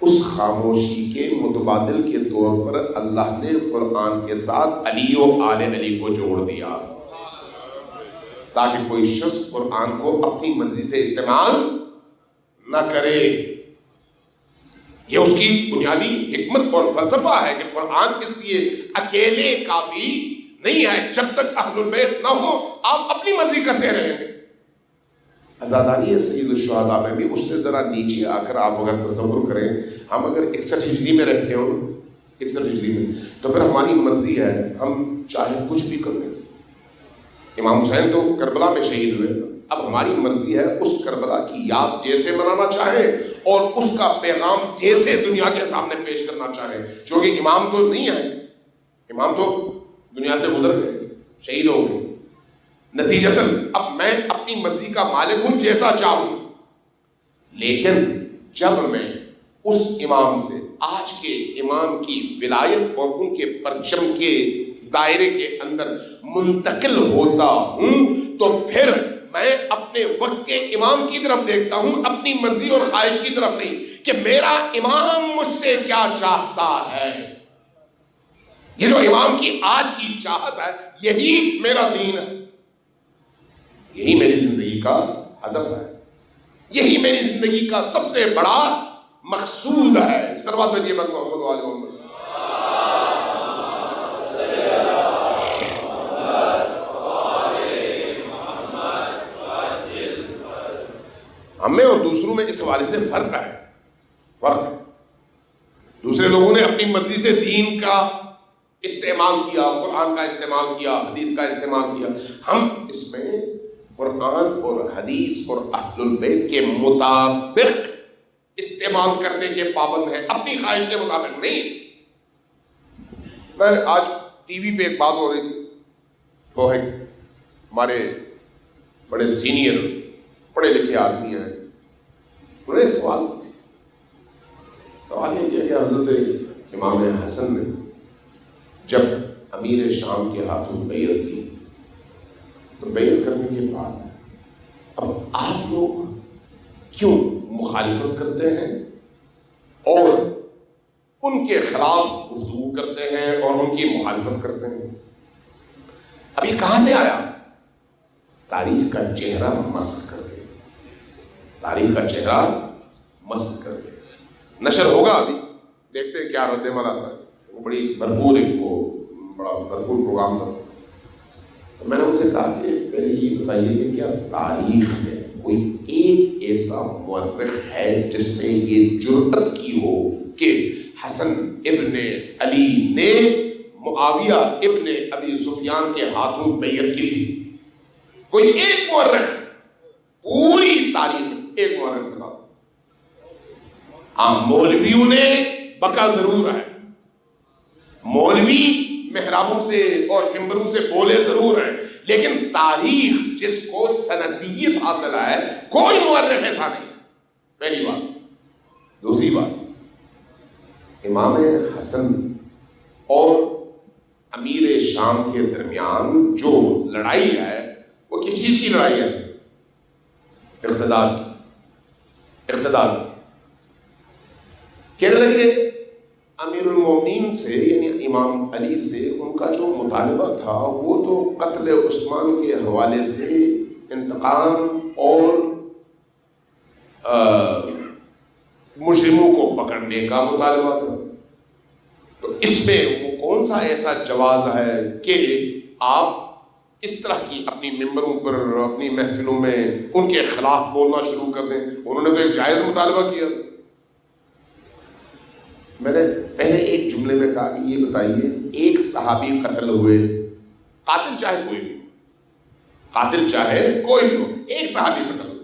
اس خاموشی کے متبادل کے طور پر اللہ نے قرآن کے ساتھ علی و آل علی کو جوڑ دیا تاکہ کوئی شخص قرآن کو اپنی مرضی سے استعمال نہ کرے. یہ اس کی بنیادی حکمت اور فلسفہ ہے کہ قرآن اس لیے اکیلے کافی نہیں ہے. جب تک اہل البیت نہ ہو آپ اپنی مرضی کرتے رہیں. عزاداری سید الشہداء میں بھی اس سے ذرا نیچے آ کر آپ اگر تصور کریں، ہم اگر 61 ہجری میں رہتے ہوں، 61 ہجری میں، تو پھر ہماری مرضی ہے ہم چاہے کچھ بھی کر لیں. امام حسین تو کربلا میں شہید ہوئے، اب ہماری مرضی ہے اس کربلا کی یاد جیسے منانا چاہے اور اس کا پیغام جیسے دنیا کے سامنے پیش کرنا چاہے. چونکہ امام تو نہیں ہے، امام تو دنیا سے گزر گئے، شہید ہو گئے. نتیجتاً اب میں اپنی مرضی کا مالک ہوں جیسا چاہوں. لیکن جب میں اس امام سے آج کے امام کی ولایت اور ان کے پرچم کے دائرے کے اندر منتقل ہوتا ہوں تو پھر میں اپنے وقت کے امام کی طرف دیکھتا ہوں، اپنی مرضی اور خواہش کی طرف نہیں کہ میرا امام مجھ سے کیا چاہتا ہے. یہ جو امام کی آج کی چاہت ہے یہی میرا دین ہے، یہی میری زندگی کا ہدف ہے، یہی میری زندگی کا سب سے بڑا مقصود ہے. سروات میں یہ بات محمد و آل محمد. ہمیں اور دوسروں میں اس حوالے سے فرق ہے. دوسرے لوگوں نے اپنی مرضی سے دین کا استعمال کیا، قرآن کا استعمال کیا، حدیث کا استعمال کیا. ہم اس میں قرآن اور حدیث اور اہل البیت کے مطابق استعمال کرنے کے پابند ہیں، اپنی خواہش کے مطابق نہیں. میں آج ٹی وی پہ ایک بات ہو رہی تھی، وہ ہے ہمارے بڑے سینئر پڑھے لکھے آدمی ہیں، انہوں نے ایک سوال یہ کیا کہ حضرت امام حسن نے جب امیر شام کے ہاتھوں بیعت کی تو بیعت کرنے کے بعد اب آپ لوگ کیوں مخالفت کرتے ہیں اور ان کے خلاف گفتگو کرتے ہیں اور ان کی مخالفت کرتے ہیں. اب یہ کہاں سے آیا؟ تاریخ کا چہرہ مسخ کر کے، تاریخ کا چہرہ مسخ کر کے. نشر ہوگا، ابھی دیکھتے ہیں کیا رد عمل آتا ہے. وہ بڑی بھرپور بڑا بھرپور پروگرام تھا. تو میں نے ان سے کہا کہ پہلے یہ بتائیے کہ کیا تاریخ میں کوئی ایک ایسا مورخ ہے جس نے یہ جرأت کی ہو کہ حسن ابن علی نے معاویہ ابن ابی سفیان کے ہاتھوں بیعت کی تھی؟ کوئی ایک مورخ پوری تاریخ میں ایک مورخ بتا دو. ہاں، مولویوں نے بکا ضرور ہے، مولوی محرابوں سے اور ممبروں سے بولے ضرور ہیں، لیکن تاریخ جس کو سندیت حاصل ہے کوئی مورخ ایسا نہیں. پہلی بات. دوسری بات، امام حسن اور امیر شام کے درمیان جو لڑائی ہے وہ کس چیز کی لڑائی ہے؟ اقتدار کی. اقتدار کی. کہنے لگے امیر المومنین سے یعنی امام علی سے ان کا جو مطالبہ تھا وہ تو قتل عثمان کے حوالے سے انتقام اور مجرموں کو پکڑنے کا مطالبہ تھا. تو اس میں وہ کون سا ایسا جواز ہے کہ آپ اس طرح کی اپنی ممبروں پر اپنی محفلوں میں ان کے خلاف بولنا شروع کر دیں؟ انہوں نے تو ایک جائز مطالبہ کیا. میں نے پہلے ایک جملے میں کہا کہ یہ بتائیے ایک صحابی قتل ہوئے، قاتل چاہے کوئی بھی ہو، قاتل چاہے کوئی بھی ہو، ایک صحابی قتل ہوئے،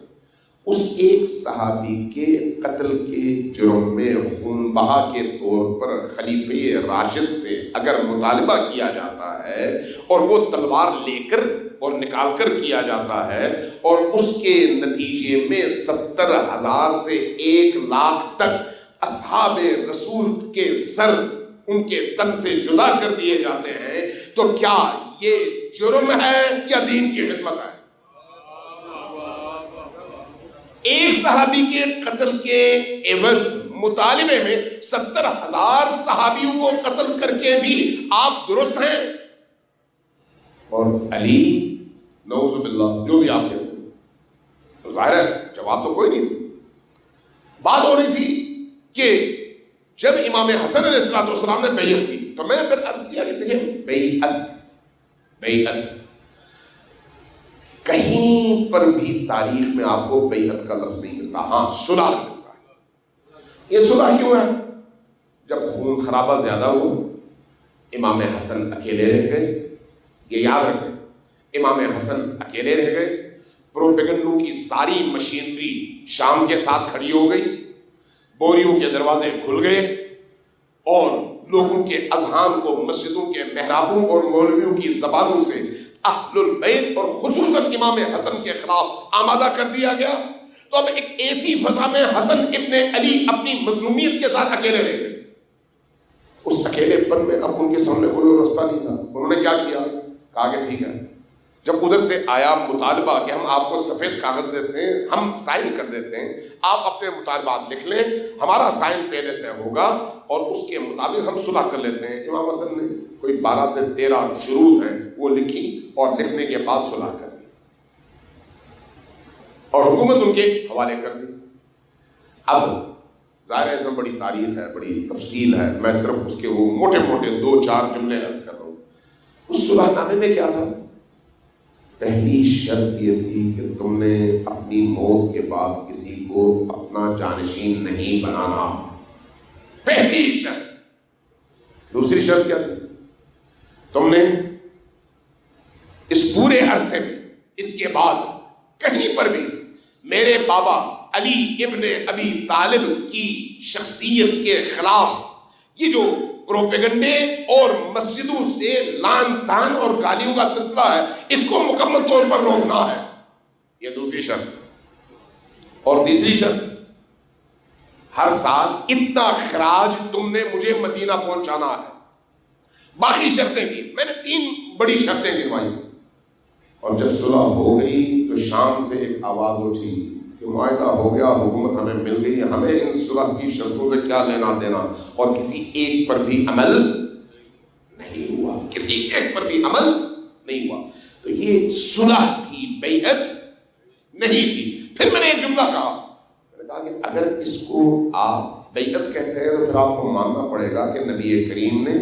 اس ایک صحابی کے قتل کے جرم میں خون بہا کے طور پر خلیفہ راشد سے اگر مطالبہ کیا جاتا ہے اور وہ تلوار لے کر اور نکال کر کیا جاتا ہے اور اس کے نتیجے میں 70,000 سے 1,00,000 تک اصحاب رسول کے سر ان کے تن سے جدا کر دیے جاتے ہیں، تو کیا یہ جرم ہے یا دین کی خدمت ہے؟ ایک صحابی کے قتل کے عوض مطالبے میں 70,000 صحابیوں کو قتل کر کے بھی آپ درست ہیں، اور علی نعوذ باللہ جو بھی آپ کے، تو ظاہر ہے جواب تو کوئی نہیں تھا. بات ہو رہی تھی کہ جب امام حسن علیہ السلام نے بیعت کی تو میں نے پھر عرض کیا کہ دیکھیں بیعت کہیں پر بھی تاریخ میں آپ کو بیعت کا لفظ نہیں ملتا. ہاں، صلح ملتا ہے. یہ صلح کیوں ہے؟ جب خون خرابہ زیادہ ہوا، امام حسن اکیلے رہ گئے. یہ یاد رکھیں، امام حسن اکیلے رہ گئے، پروپیگنڈوں کی ساری مشینری شام کے ساتھ کھڑی ہو گئی، بوریوں کے دروازے کھل گئے اور لوگوں کے اذہان کو مسجدوں کے محرابوں اور مولویوں کی زبانوں سے اہل البیت اور خصوصاً امام حسن کے خلاف آمادہ کر دیا گیا. تو اب ایک ایسی فضا میں حسن ابن علی اپنی مظلومیت کے ساتھ اکیلے رہ گئے. اس اکیلے پن میں اب ان کے سامنے کوئی راستہ نہیں تھا. انہوں نے کیا کیا؟ کہا کہ ٹھیک ہے، جب ادھر سے آیا مطالبہ کہ ہم آپ کو سفید کاغذ دیتے ہیں، ہم سائن کر دیتے ہیں، آپ اپنے مطالبات لکھ لیں، ہمارا سائن پہلے سے ہوگا اور اس کے مطابق ہم صلح کر لیتے ہیں. امام حسن نے کوئی 12 سے 13 شروط ہیں وہ لکھی اور لکھنے کے بعد صلح کر دی اور حکومت ان کے حوالے کر دی. اب ظاہر ہے اس میں بڑی تاریخ ہے، بڑی تفصیل ہے، میں صرف اس کے وہ موٹے موٹے 2-4 جملے عرض کر رہا ہوں. اس صلح نامے میں کیا تھا؟ پہلی شرط یہ تھی کہ تم نے اپنی موت کے بعد کسی کو اپنا جانشین نہیں بنانا. پہلی شرط. دوسری شرط کیا تھی؟ تم نے اس پورے عرصے میں اس کے بعد کہیں پر بھی میرے بابا علی ابن ابی طالب کی شخصیت کے خلاف یہ جو پروپیگنڈے اور مسجدوں سے لان تان اور گالیوں کا سلسلہ ہے، اس کو مکمل طور پر روکنا ہے. یہ دوسری شرط. اور تیسری شرط، ہر سال اتنا خراج تم نے مجھے مدینہ پہنچانا ہے. باقی شرطیں بھی میں نے 3 بڑی شرطیں گنوائی. اور جب صلح ہو گئی تو شام سے ایک آواز اٹھی کہ معاہدہ ہو گیا، حکومت ہمیں مل گئی، ہمیں ان صلح کی شرطوں سے کیا لینا دینا، اور کسی ایک پر بھی عمل نہیں ہوا، کسی ایک پر بھی عمل نہیں ہوا. تو یہ صلح کی بیعت نہیں تھی. پھر میں نے ایک جملہ کہا، میں نے کہا کہ اگر اس کو آپ بیعت کہتے ہیں تو پھر آپ کو ماننا پڑے گا کہ نبی کریم نے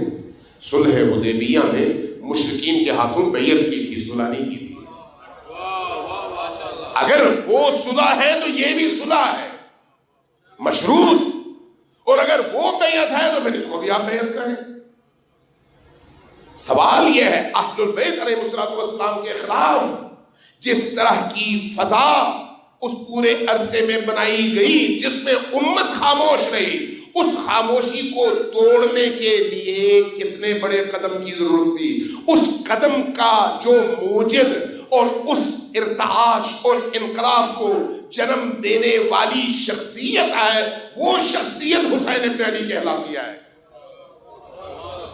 صلح حدیبیہ میں مشرکین کے ہاتھوں بیعت کی تھی، صلح نہیں کی تھی. اگر وہ صلح ہے تو یہ بھی صلح ہے مشروط، اور اگر وہ بیعت ہے تو پھر اس کو بھی آپ بیعت کہیں. سوال یہ ہے اہل البیت علیہ السلام کے خلاف جس طرح کی فضا اس پورے عرصے میں بنائی گئی جس میں امت خاموش رہی، اس خاموشی کو توڑنے کے لیے کتنے بڑے قدم کی ضرورت تھی. اس قدم کا جو موجد اور اس ارتعاش اور انقلاب کو جنم دینے والی شخصیت ہے، وہ شخصیت حسین ابن علی کہلاتی ہے.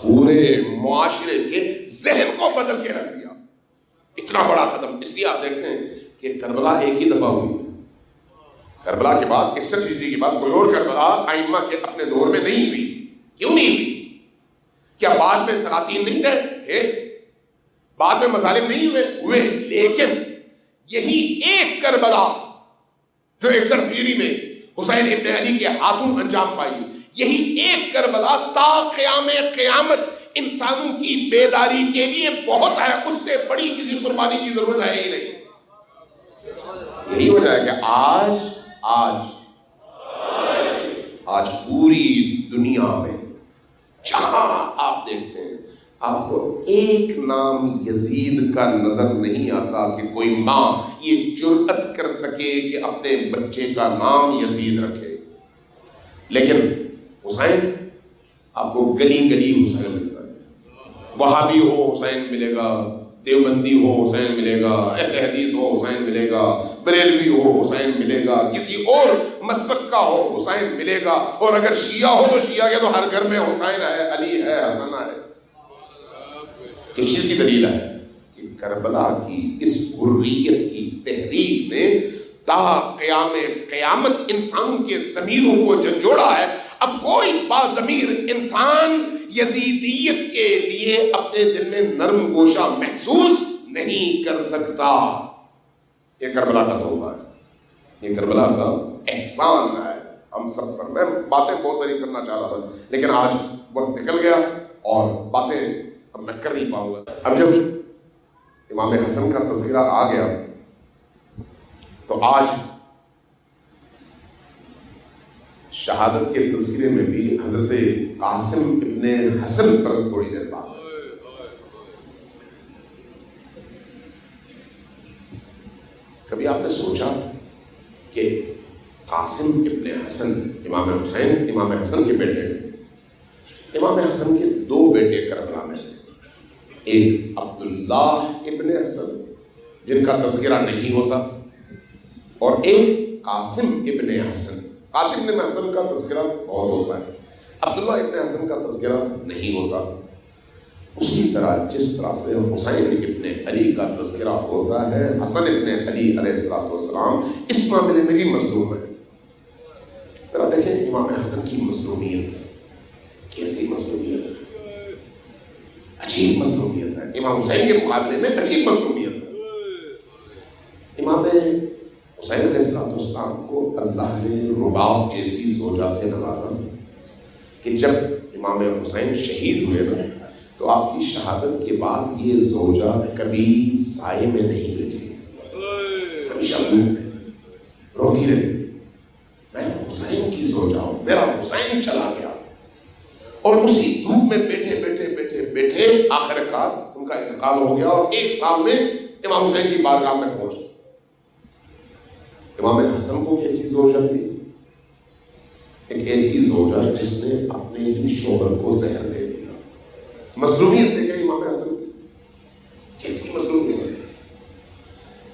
پورے معاشرے کے ذہن کو بدل کے رکھ دیا. اتنا بڑا قدم. اس لیے آپ دیکھتے ہیں کہ کربلا ایک ہی دفعہ ہوئی. کربلا کے بعد 61 ہجری کے بعد کوئی اور کربلا ائمہ کے اپنے دور میں نہیں ہوئی. کیوں نہیں ہوئی؟ کیا بعد میں سلاطین نہیں گئے؟ بعد میں مظالم نہیں ہوئے. لیکن یہی ایک کربلا جو 61 ہجری میں حسین ابن علی کے ہاتھوں انجام پائی، یہی ایک کربلا تا قیام قیامت انسانوں کی بیداری کے لیے بہت ہے. اس سے بڑی کسی قربانی کی ضرورت ہے ہی نہیں. یہی وجہ ہے کہ آج پوری دنیا میں جہاں آپ دیکھتے ہیں آپ کو ایک نام یزید کا نظر نہیں آتا کہ کوئی ماں یہ جرأت کر سکے کہ اپنے بچے کا نام یزید رکھے. لیکن حسین آپ کو گلی گلی حسین ملتا ہے. وہابی ہو حسین ملے گا، دیوبندی ہو حسین ملے گا، اہل حدیث ہو حسین ملے گا، بریلوی ہو حسین ملے گا، کسی اور مسلک کا ہو حسین ملے گا، اور اگر شیعہ ہو تو شیعہ کے تو ہر گھر میں حسین ہے، علی ہے، حسن ہے. کس چیز کی دلیل ہے کہ کربلا کی اس حریت کی تحریک نے تا قیام قیامت انسانوں کے ضمیروں کو جھنجھوڑا ہے. اب کوئی باضمیر انسان یزیدیت کے لیے اپنے دل میں نرم گوشہ محسوس نہیں کر سکتا. یہ کربلا کا تحفہ ہے، یہ کربلا کا احسان ہے ہم سب پر. میں باتیں بہت ساری کرنا چاہ رہا تھا لیکن آج وقت نکل گیا اور باتیں اب میں کر نہیں پاؤں گا. اب جب امام حسن کا تذکرہ آ گیا تو آج شہادت کے تذکرے میں بھی حضرت قاسم ابن حسن پر تھوڑی دیر بات ہے. کبھی آپ نے سوچا کہ قاسم ابن حسن امام حسین امام حسن کے بیٹے، امام حسن کے دو بیٹے کربلا میں تھے. ایک عبداللہ ابن حسن جن کا تذکرہ نہیں ہوتا، اور ایک قاسم ابن حسن. قاسم ابن حسن کا تذکرہ بہت ہوتا ہے، عبداللہ ابن حسن کا تذکرہ نہیں ہوتا. اسی طرح جس طرح سے حسین ابن علی کا تذکرہ ہوتا ہے، حسن ابن علی علیہ السلام اس معاملے میں بھی مظلوم ہے. ذرا دیکھیں امام حسن کی مظلومیت کیسی مظلومیت ہے، عجیب مظلومیت ہے. امام حسین کے مقابلے میں عجیب مظلومیت ہے. امام حسین علیہ السلام کو اللہ نے رباب جیسی زوجہ سے نوازا کہ جب امام حسین شہید ہوئے نا تو آپ کی شہادت کے بعد یہ زوجہ کبھی سائے میں نہیں بیٹھی، ہمیشہ دھوپ میں روتی رہی. میں حسین کی زوجہ ہوں، میرا حسین چلا گیا. اور اسی دھوپ میں بیٹھے بیٹھے بیٹھے بیٹھے آخر کار ان کا انتقال ہو گیا، اور 1 سال میں امام حسین کی بارگاہ میں پہنچ. امام حسن کو کیسی زوجہ ملی؟ ایک ایسی زوجہ جس نے اپنے ہی شوہر کو زہر دے دیا. مظلومیت دیکھیں امام حسن کی کیسی مظلومیت ہے.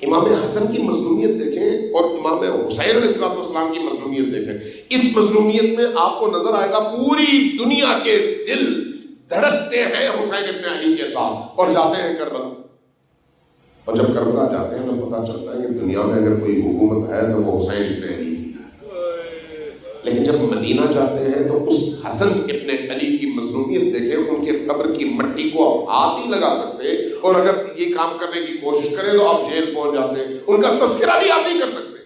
امام حسن کی مظلومیت دیکھیں اور امام حسین علیہ السلام کی مظلومیت دیکھیں. اس مظلومیت میں آپ کو نظر آئے گا پوری دنیا کے دل دھڑکتے ہیں حسین ابن علی کے ساتھ اور جاتے ہیں کربلا. اور جب کربلا جاتے ہیں تو پتہ چلتا ہے کہ دنیا میں اگر کوئی حکومت ہے تو وہ حسین ابن علی کی ہے، لیکن جب مدینہ جاتے ہیں تو اس حسن ابن علی کی مظلومیت دیکھیں، ان کے قبر کی مٹی کو آپ ہاتھ نہیں لگا سکتے، اور اگر یہ کام کرنے کی کوشش کریں تو آپ جیل پہنچ جاتے ہیں، ان کا تذکرہ بھی آپ نہیں کر سکتے۔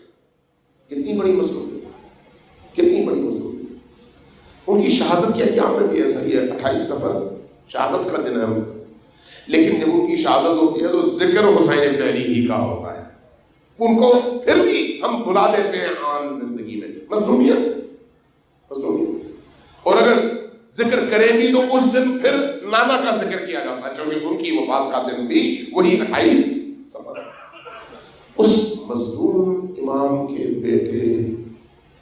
کتنی بڑی مظلومیت ہے، کتنی بڑی مظلومیت ہے۔ ان کی شہادت کے ایام میں بھی ایسا ہی ہے، 28 صفر شہادت کا دن ہے، لیکن جب ان کی شہادت ہوتی ہے تو ذکر حسین ابن علی ہی کا ہوتا ہے، ان کو پھر بھی ہم بلا دیتے ہیں عام زندگی میں۔ مظلومیت، اور اگر ذکر کریں بھی تو اس دن پھر نانا کا ذکر کیا جاتا ہے، چونکہ ان کی وفات کا دن بھی وہی 28 صفر ہے۔ اس مظلوم امام کے بیٹے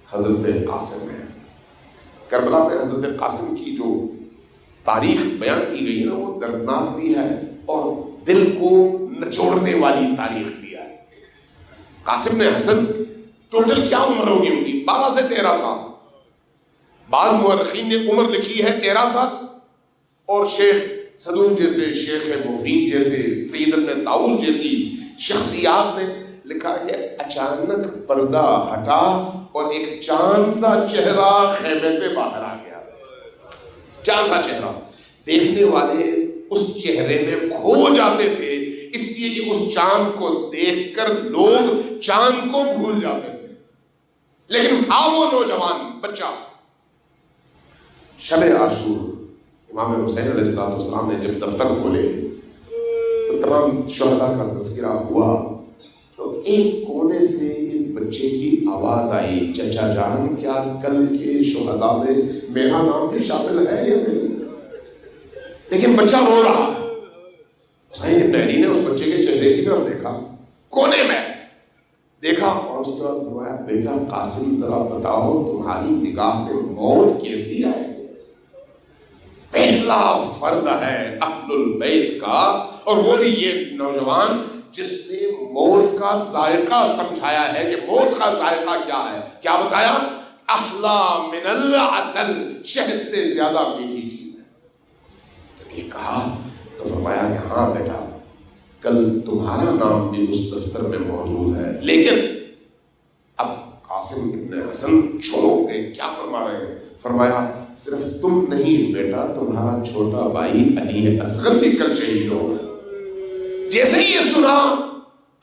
حضرت قاسم ہیں۔ کربلا میں حضرت قاسم کی جو تاریخ بیان کی گئی ہے نا، وہ دردناک بھی ہے اور دل کو نچوڑنے والی تاریخ بھی ہے۔ قاسم نے حسن ٹوٹل کیا عمر ہوگی ان کی؟ 12 سے 13 سال۔ بعض مورخین نے عمر لکھی ہے 13 سال، اور شیخ صدوق جیسے، شیخ مفید جیسے، سید ابن طاؤس جیسی شخصیات نے لکھا کہ اچانک پردہ ہٹا اور ایک چاند سا چہرہ خیمے سے باہر آ گیا۔ چاند سا چہرہ، دیکھنے والے اس چہرے میں کھو جاتے تھے، اس لیے کہ اس چاند کو دیکھ کر لوگ چاند کو بھول جاتے تھے، لیکن تھا وہ نوجوان بچہ۔ شب عاشور امام حسین علیہ السلام نے جب دفتر کھولے تو تمام شہداء کا تذکرہ ہوا، تو ایک کونے سے ایک بچے کی آواز آئی، چچا جان کیا کل کے شہداء میں میرا نام بھی شامل ہے یا نہیں؟ لیکن بچہ رو رہا ہے۔ حسین ابن علی نے اس بچے کے چہرے کی طرف دیکھا، کونے میں دیکھا، اور اس کے بعد فرمایا بیٹا قاسم ذرا بتاؤ تمہاری نگاہ میں موت کیسی آئے؟ پہلا فرد ہے اہل البیت کا، اور وہ بھی یہ نوجوان جس نے موت کا ذائقہ سمجھایا ہے کہ موت کا ذائقہ کیا ہے۔ کیا بتایا؟ احلا من العسل، شہد سے زیادہ میٹھی چیز ہے۔ جب یہ کہا تو فرمایا کہ ہاں بیٹا، کل تمہارا نام بھی اس دفتر میں موجود ہے، لیکن اب قاسم ابن حسن چھوڑ گئے۔ کیا فرما رہے ہیں؟ فرمایا صرف تم نہیں بیٹا، تمہارا چھوٹا بھائی علی اصغر بھی کل شہید ہو گئے۔ جیسے ہی یہ سنا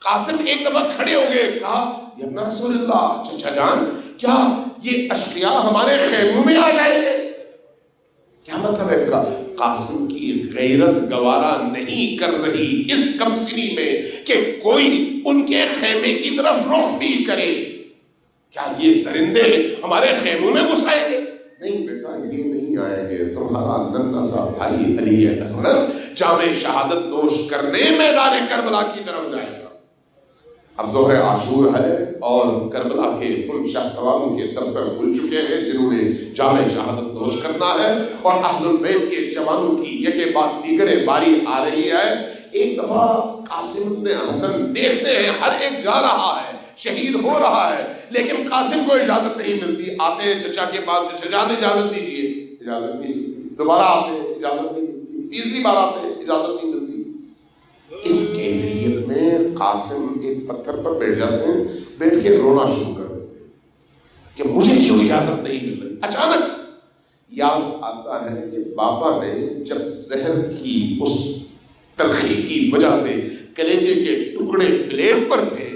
قاسم ایک دفعہ کھڑے ہو گئے، کہا یا ابن رسول اللہ، چچا جان کیا یہ اشقیاء ہمارے خیموں میں آ جائیں گے؟ کیا مطلب ہے اس کا؟ قاسم کی غیرت گوارا نہیں کر رہی اس کم سنی میں کہ کوئی ان کے خیمے کی طرف رخ بھی کرے۔ کیا یہ درندے ہمارے خیموں میں گھس آئیں گے؟ نہیں بیٹا، یہ نہیں آئیں گے، تمہارا ننھا سا بھائی علی اصغر جام شہادت نوش کرنے میدان کربلا کی طرف جائے گا۔ اب ظہر عاشور ہے اور کربلا کے ان شاہ سواروں کے دفتر کھل چکے ہیں جنہوں نے جام شہادت نوش کرنا ہے، اور اہل البیت کے جوانوں کی یکے بعد دیگرے باری آ رہی ہے۔ ایک دفعہ قاسم ابن حسن دیکھتے ہیں ہر ایک جا رہا ہے، شہید ہو رہا ہے، لیکن قاسم کو اجازت نہیں ملتی۔ آتے ہیں چچا کے پاس سے، چچا نے اجازت دیجیے، اجازت نہیں ملتی۔ دوبارہ آتے ہیں، اجازت نہیں ملتی۔ تیسری بار آتے ہیں، اجازت نہیں ملتی۔ اس کیفیت میں قاسم ایک پتھر پر بیٹھ جاتے ہیں، بیٹھ کے رونا شروع کر دیتے ہیں کہ مجھے کیوں اجازت نہیں مل رہی۔ اچانک یاد آتا ہے کہ بابا نے جب زہر کی اس تلخی کی وجہ سے کلیجے کے ٹکڑے پلیٹ پر تھے،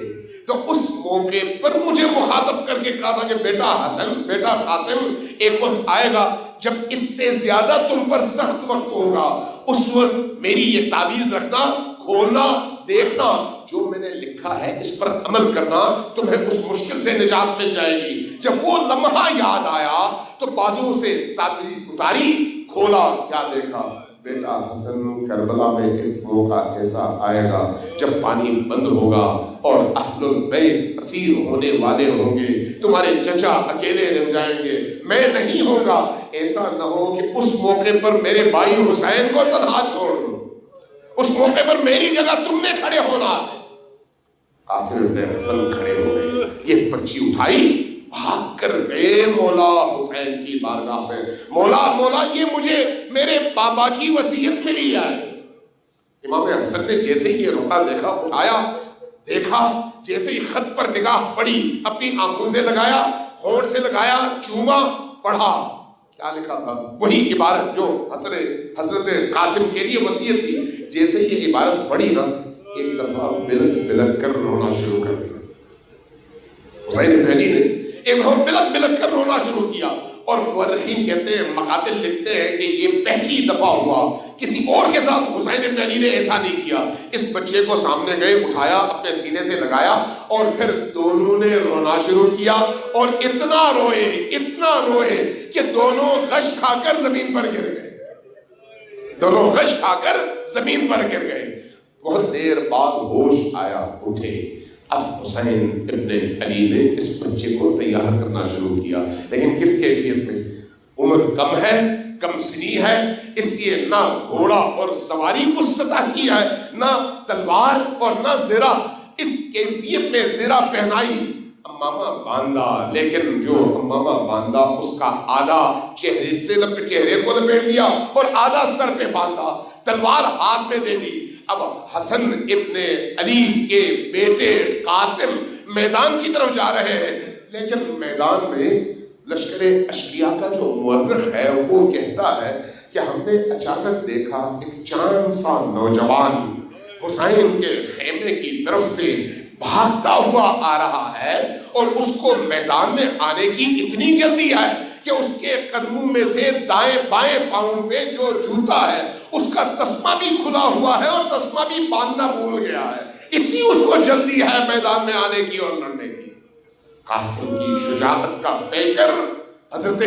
تو اس موقع پر مجھے مخاطب کر کے کہا تھا کہ بیٹا حسن، بیٹا قاسم، ایک وقت آئے گا جب اس سے زیادہ تم پر سخت وقت ہوگا، اس وقت میری یہ تعویذ رکھنا، کھولنا، دیکھنا، جو میں نے لکھا ہے اس پر عمل کرنا، تمہیں اس مشکل سے نجات مل جائے گی۔ جب وہ لمحہ یاد آیا تو بازو سے تعویذ اتاری، کھولا، کیا دیکھا؟ بیٹا حسن، کربلا میں ایک موقع ایسا آئے گا جب پانی بند ہوگا اور اہل البیت اسیر ہونے والے ہوں گے، تمہارے چچا اکیلے رہ جائیں گے، میں نہیں ہوں گا۔ ایسا نہ ہو کہ اس موقع پر میرے بھائی حسین کو تنہا چھوڑ دو، اس موقع پر میری جگہ تم نے کھڑے ہونا ہے۔ قاسم ابن حسن کھڑے ہو گئے، یہ پرچی اٹھائی، بھاگ کر گئے مولا حسین کی بارگاہ میں۔ مولا مولا، یہ مجھے میرے بابا کی وصیت ملی ہے، امام حسن نے جیسے ہی یہ روکا دیکھا، اٹھایا، دیکھا، جیسے ہی خط پر نگاہ پڑی، اپنی آنکھوں سے لگایا، ہونٹ سے لگایا، چوما، پڑھا، کیا لکھا تھا؟ وہی عبارت جو حضرت قاسم کے لیے وصیت تھی. جیسے یہ عبارت پڑھی نا، ایک دفعہ بلک بلک کر رونا شروع کر دیا. حسین بن علی نے ایک دفعہ بلک بلک کر رونا شروع کیا. اور مورخین کہتے ہیں، مقاتل لکھتے ہیں کہ یہ پہلی دفعہ ہوا، کسی اور کے ساتھ حسین بن علی نے ایسا نہیں کیا. اس بچے کو سامنے گئے، اٹھایا، اپنے سینے سے لگایا، اور پھر دونوں نے رونا شروع کیا. اور اتنا روئے کہ دونوں غش کھا کر زمین پر گر گئے. بہت دیر بعد ہوش آیا، اٹھے. اب حسین ابن علی نے اس بچے کو تیار کرنا شروع کیا، لیکن کس کیفیت میں؟ عمر کم ہے، کم سنی ہے، اس لیے نہ گھوڑا اور سواری اس سطح کی ہے، نہ تلوار اور نہ زرہ. اس کیفیت میں زرہ پہنائی، امامہ باندھا، لیکن جو امامہ باندھا اس کا آدھا چہرے کو لپیٹ لیا اور آدھا سر پہ باندھا، تلوار ہاتھ میں دے دی. اب حسن ابن علی کے بیٹے قاسم میدان کی طرف جا رہے ہیں، لیکن میدان میں لشکر اشقیاء کا جو مورخ ہے وہ کہتا ہے کہ ہم نے اچانک دیکھا ایک چاند سا نوجوان حسین کے خیمے کی طرف سے بھاگتا ہوا آ رہا ہے، اور اس کو میدان میں آنے کی اتنی جلدی ہے کہ اس کے قدموں میں سے دائیں بائیں پاؤں پہ جو جوتا ہے اس کا تسمہ بھی کھلا ہوا ہے اور تسمہ بھی باندھنا بھول گیا ہے. اتنی اس کو جلدی ہے میدان میں آنے کی اور لڑنے کی. قاسم کی شجاعت کا پیکر حضرت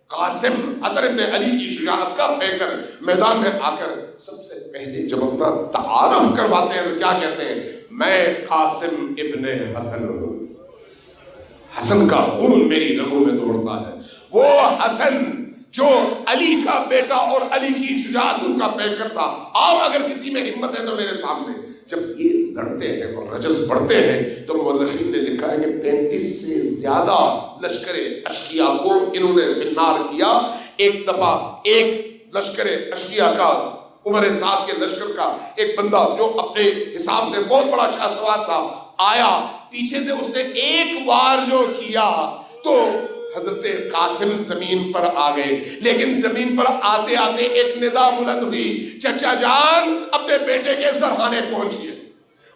قاسم، حسن ابن علی کی شجاعت کا پیکر میدان میں آ کر سب سے پہلے جب اپنا تعارف کرواتے ہیں تو کیا کہتے ہیں؟ میں قاسم ابن حسن ہوں، حسن کا خون میری رگوں میں دوڑتا ہے. وہ حسن جو علی کا بیٹا اور علی کی شجاعت کا پیکر تھا. آؤ اگر کسی میں ہمت ہے تو میرے سامنے. جب یہ لڑتے ہیں اور رجز بڑھتے ہیں تو مورخین نے لکھا ہے کہ 35 سے زیادہ لشکر اشقیاء کو انہوں نے فنار کیا. ایک دفعہ ایک لشکر اشقیاء کا، عمر سعد کے لشکر کا ایک بندہ جو اپنے حساب سے بہت بڑا شاہ سوار تھا، آیا پیچھے سے، اس نے ایک وار جو کیا تو حضرت قاسم زمین پر آ گئے. لیکن زمین پر آتے آتے ایک ندا بلند ہوئی، چچا جان اپنے بیٹے کے سرحانے پہنچیے.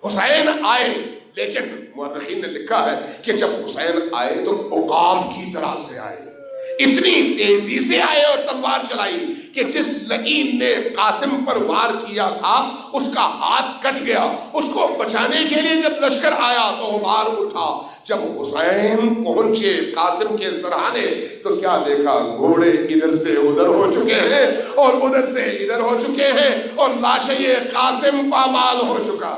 حسین آئے، لیکن مورخین نے لکھا ہے کہ جب حسین آئے تو عقاب کی طرح سے آئے، اتنی تیزی سے آئے اور تلوار چلائی کہ جس لعین نے قاسم پر وار کیا تھا اس کا ہاتھ کٹ گیا. اس کو بچانے کے لیے جب لشکر آیا تو غبار اٹھا. جب حسین پہنچے قاسم کے سرحانے تو کیا دیکھا؟ گھوڑے ادھر سے ادھر ہو چکے ہیں اور ادھر سے ادھر ہو چکے ہیں، اور لاشیں قاسم پامال ہو چکا.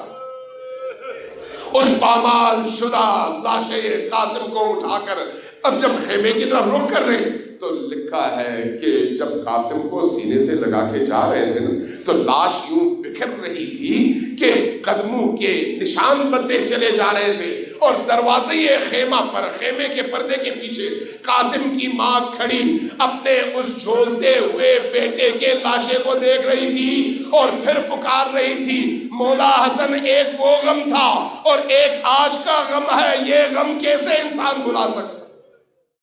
اس پامال شدہ لاشیں قاسم کو اٹھا کر اب جب خیمے کی طرف رخ کر رہے تو لکھا ہے کہ جب قاسم کو سینے سے لگا کے جا رہے تھے تو لاش یوں بکھر رہی تھی کہ قدموں کے نشان بنتے چلے جا رہے تھے. اور دروازے خیمہ پر، خیمے کے پردے کے پیچھے قاسم کی ماں کھڑی اپنے اس جھولتے ہوئے بیٹے کے لاشے کو دیکھ رہی تھی اور پھر پکار رہی تھی، مولا حسن ایک وہ غم تھا اور ایک آج کا غم ہے، یہ غم کیسے انسان بھلا سکتا؟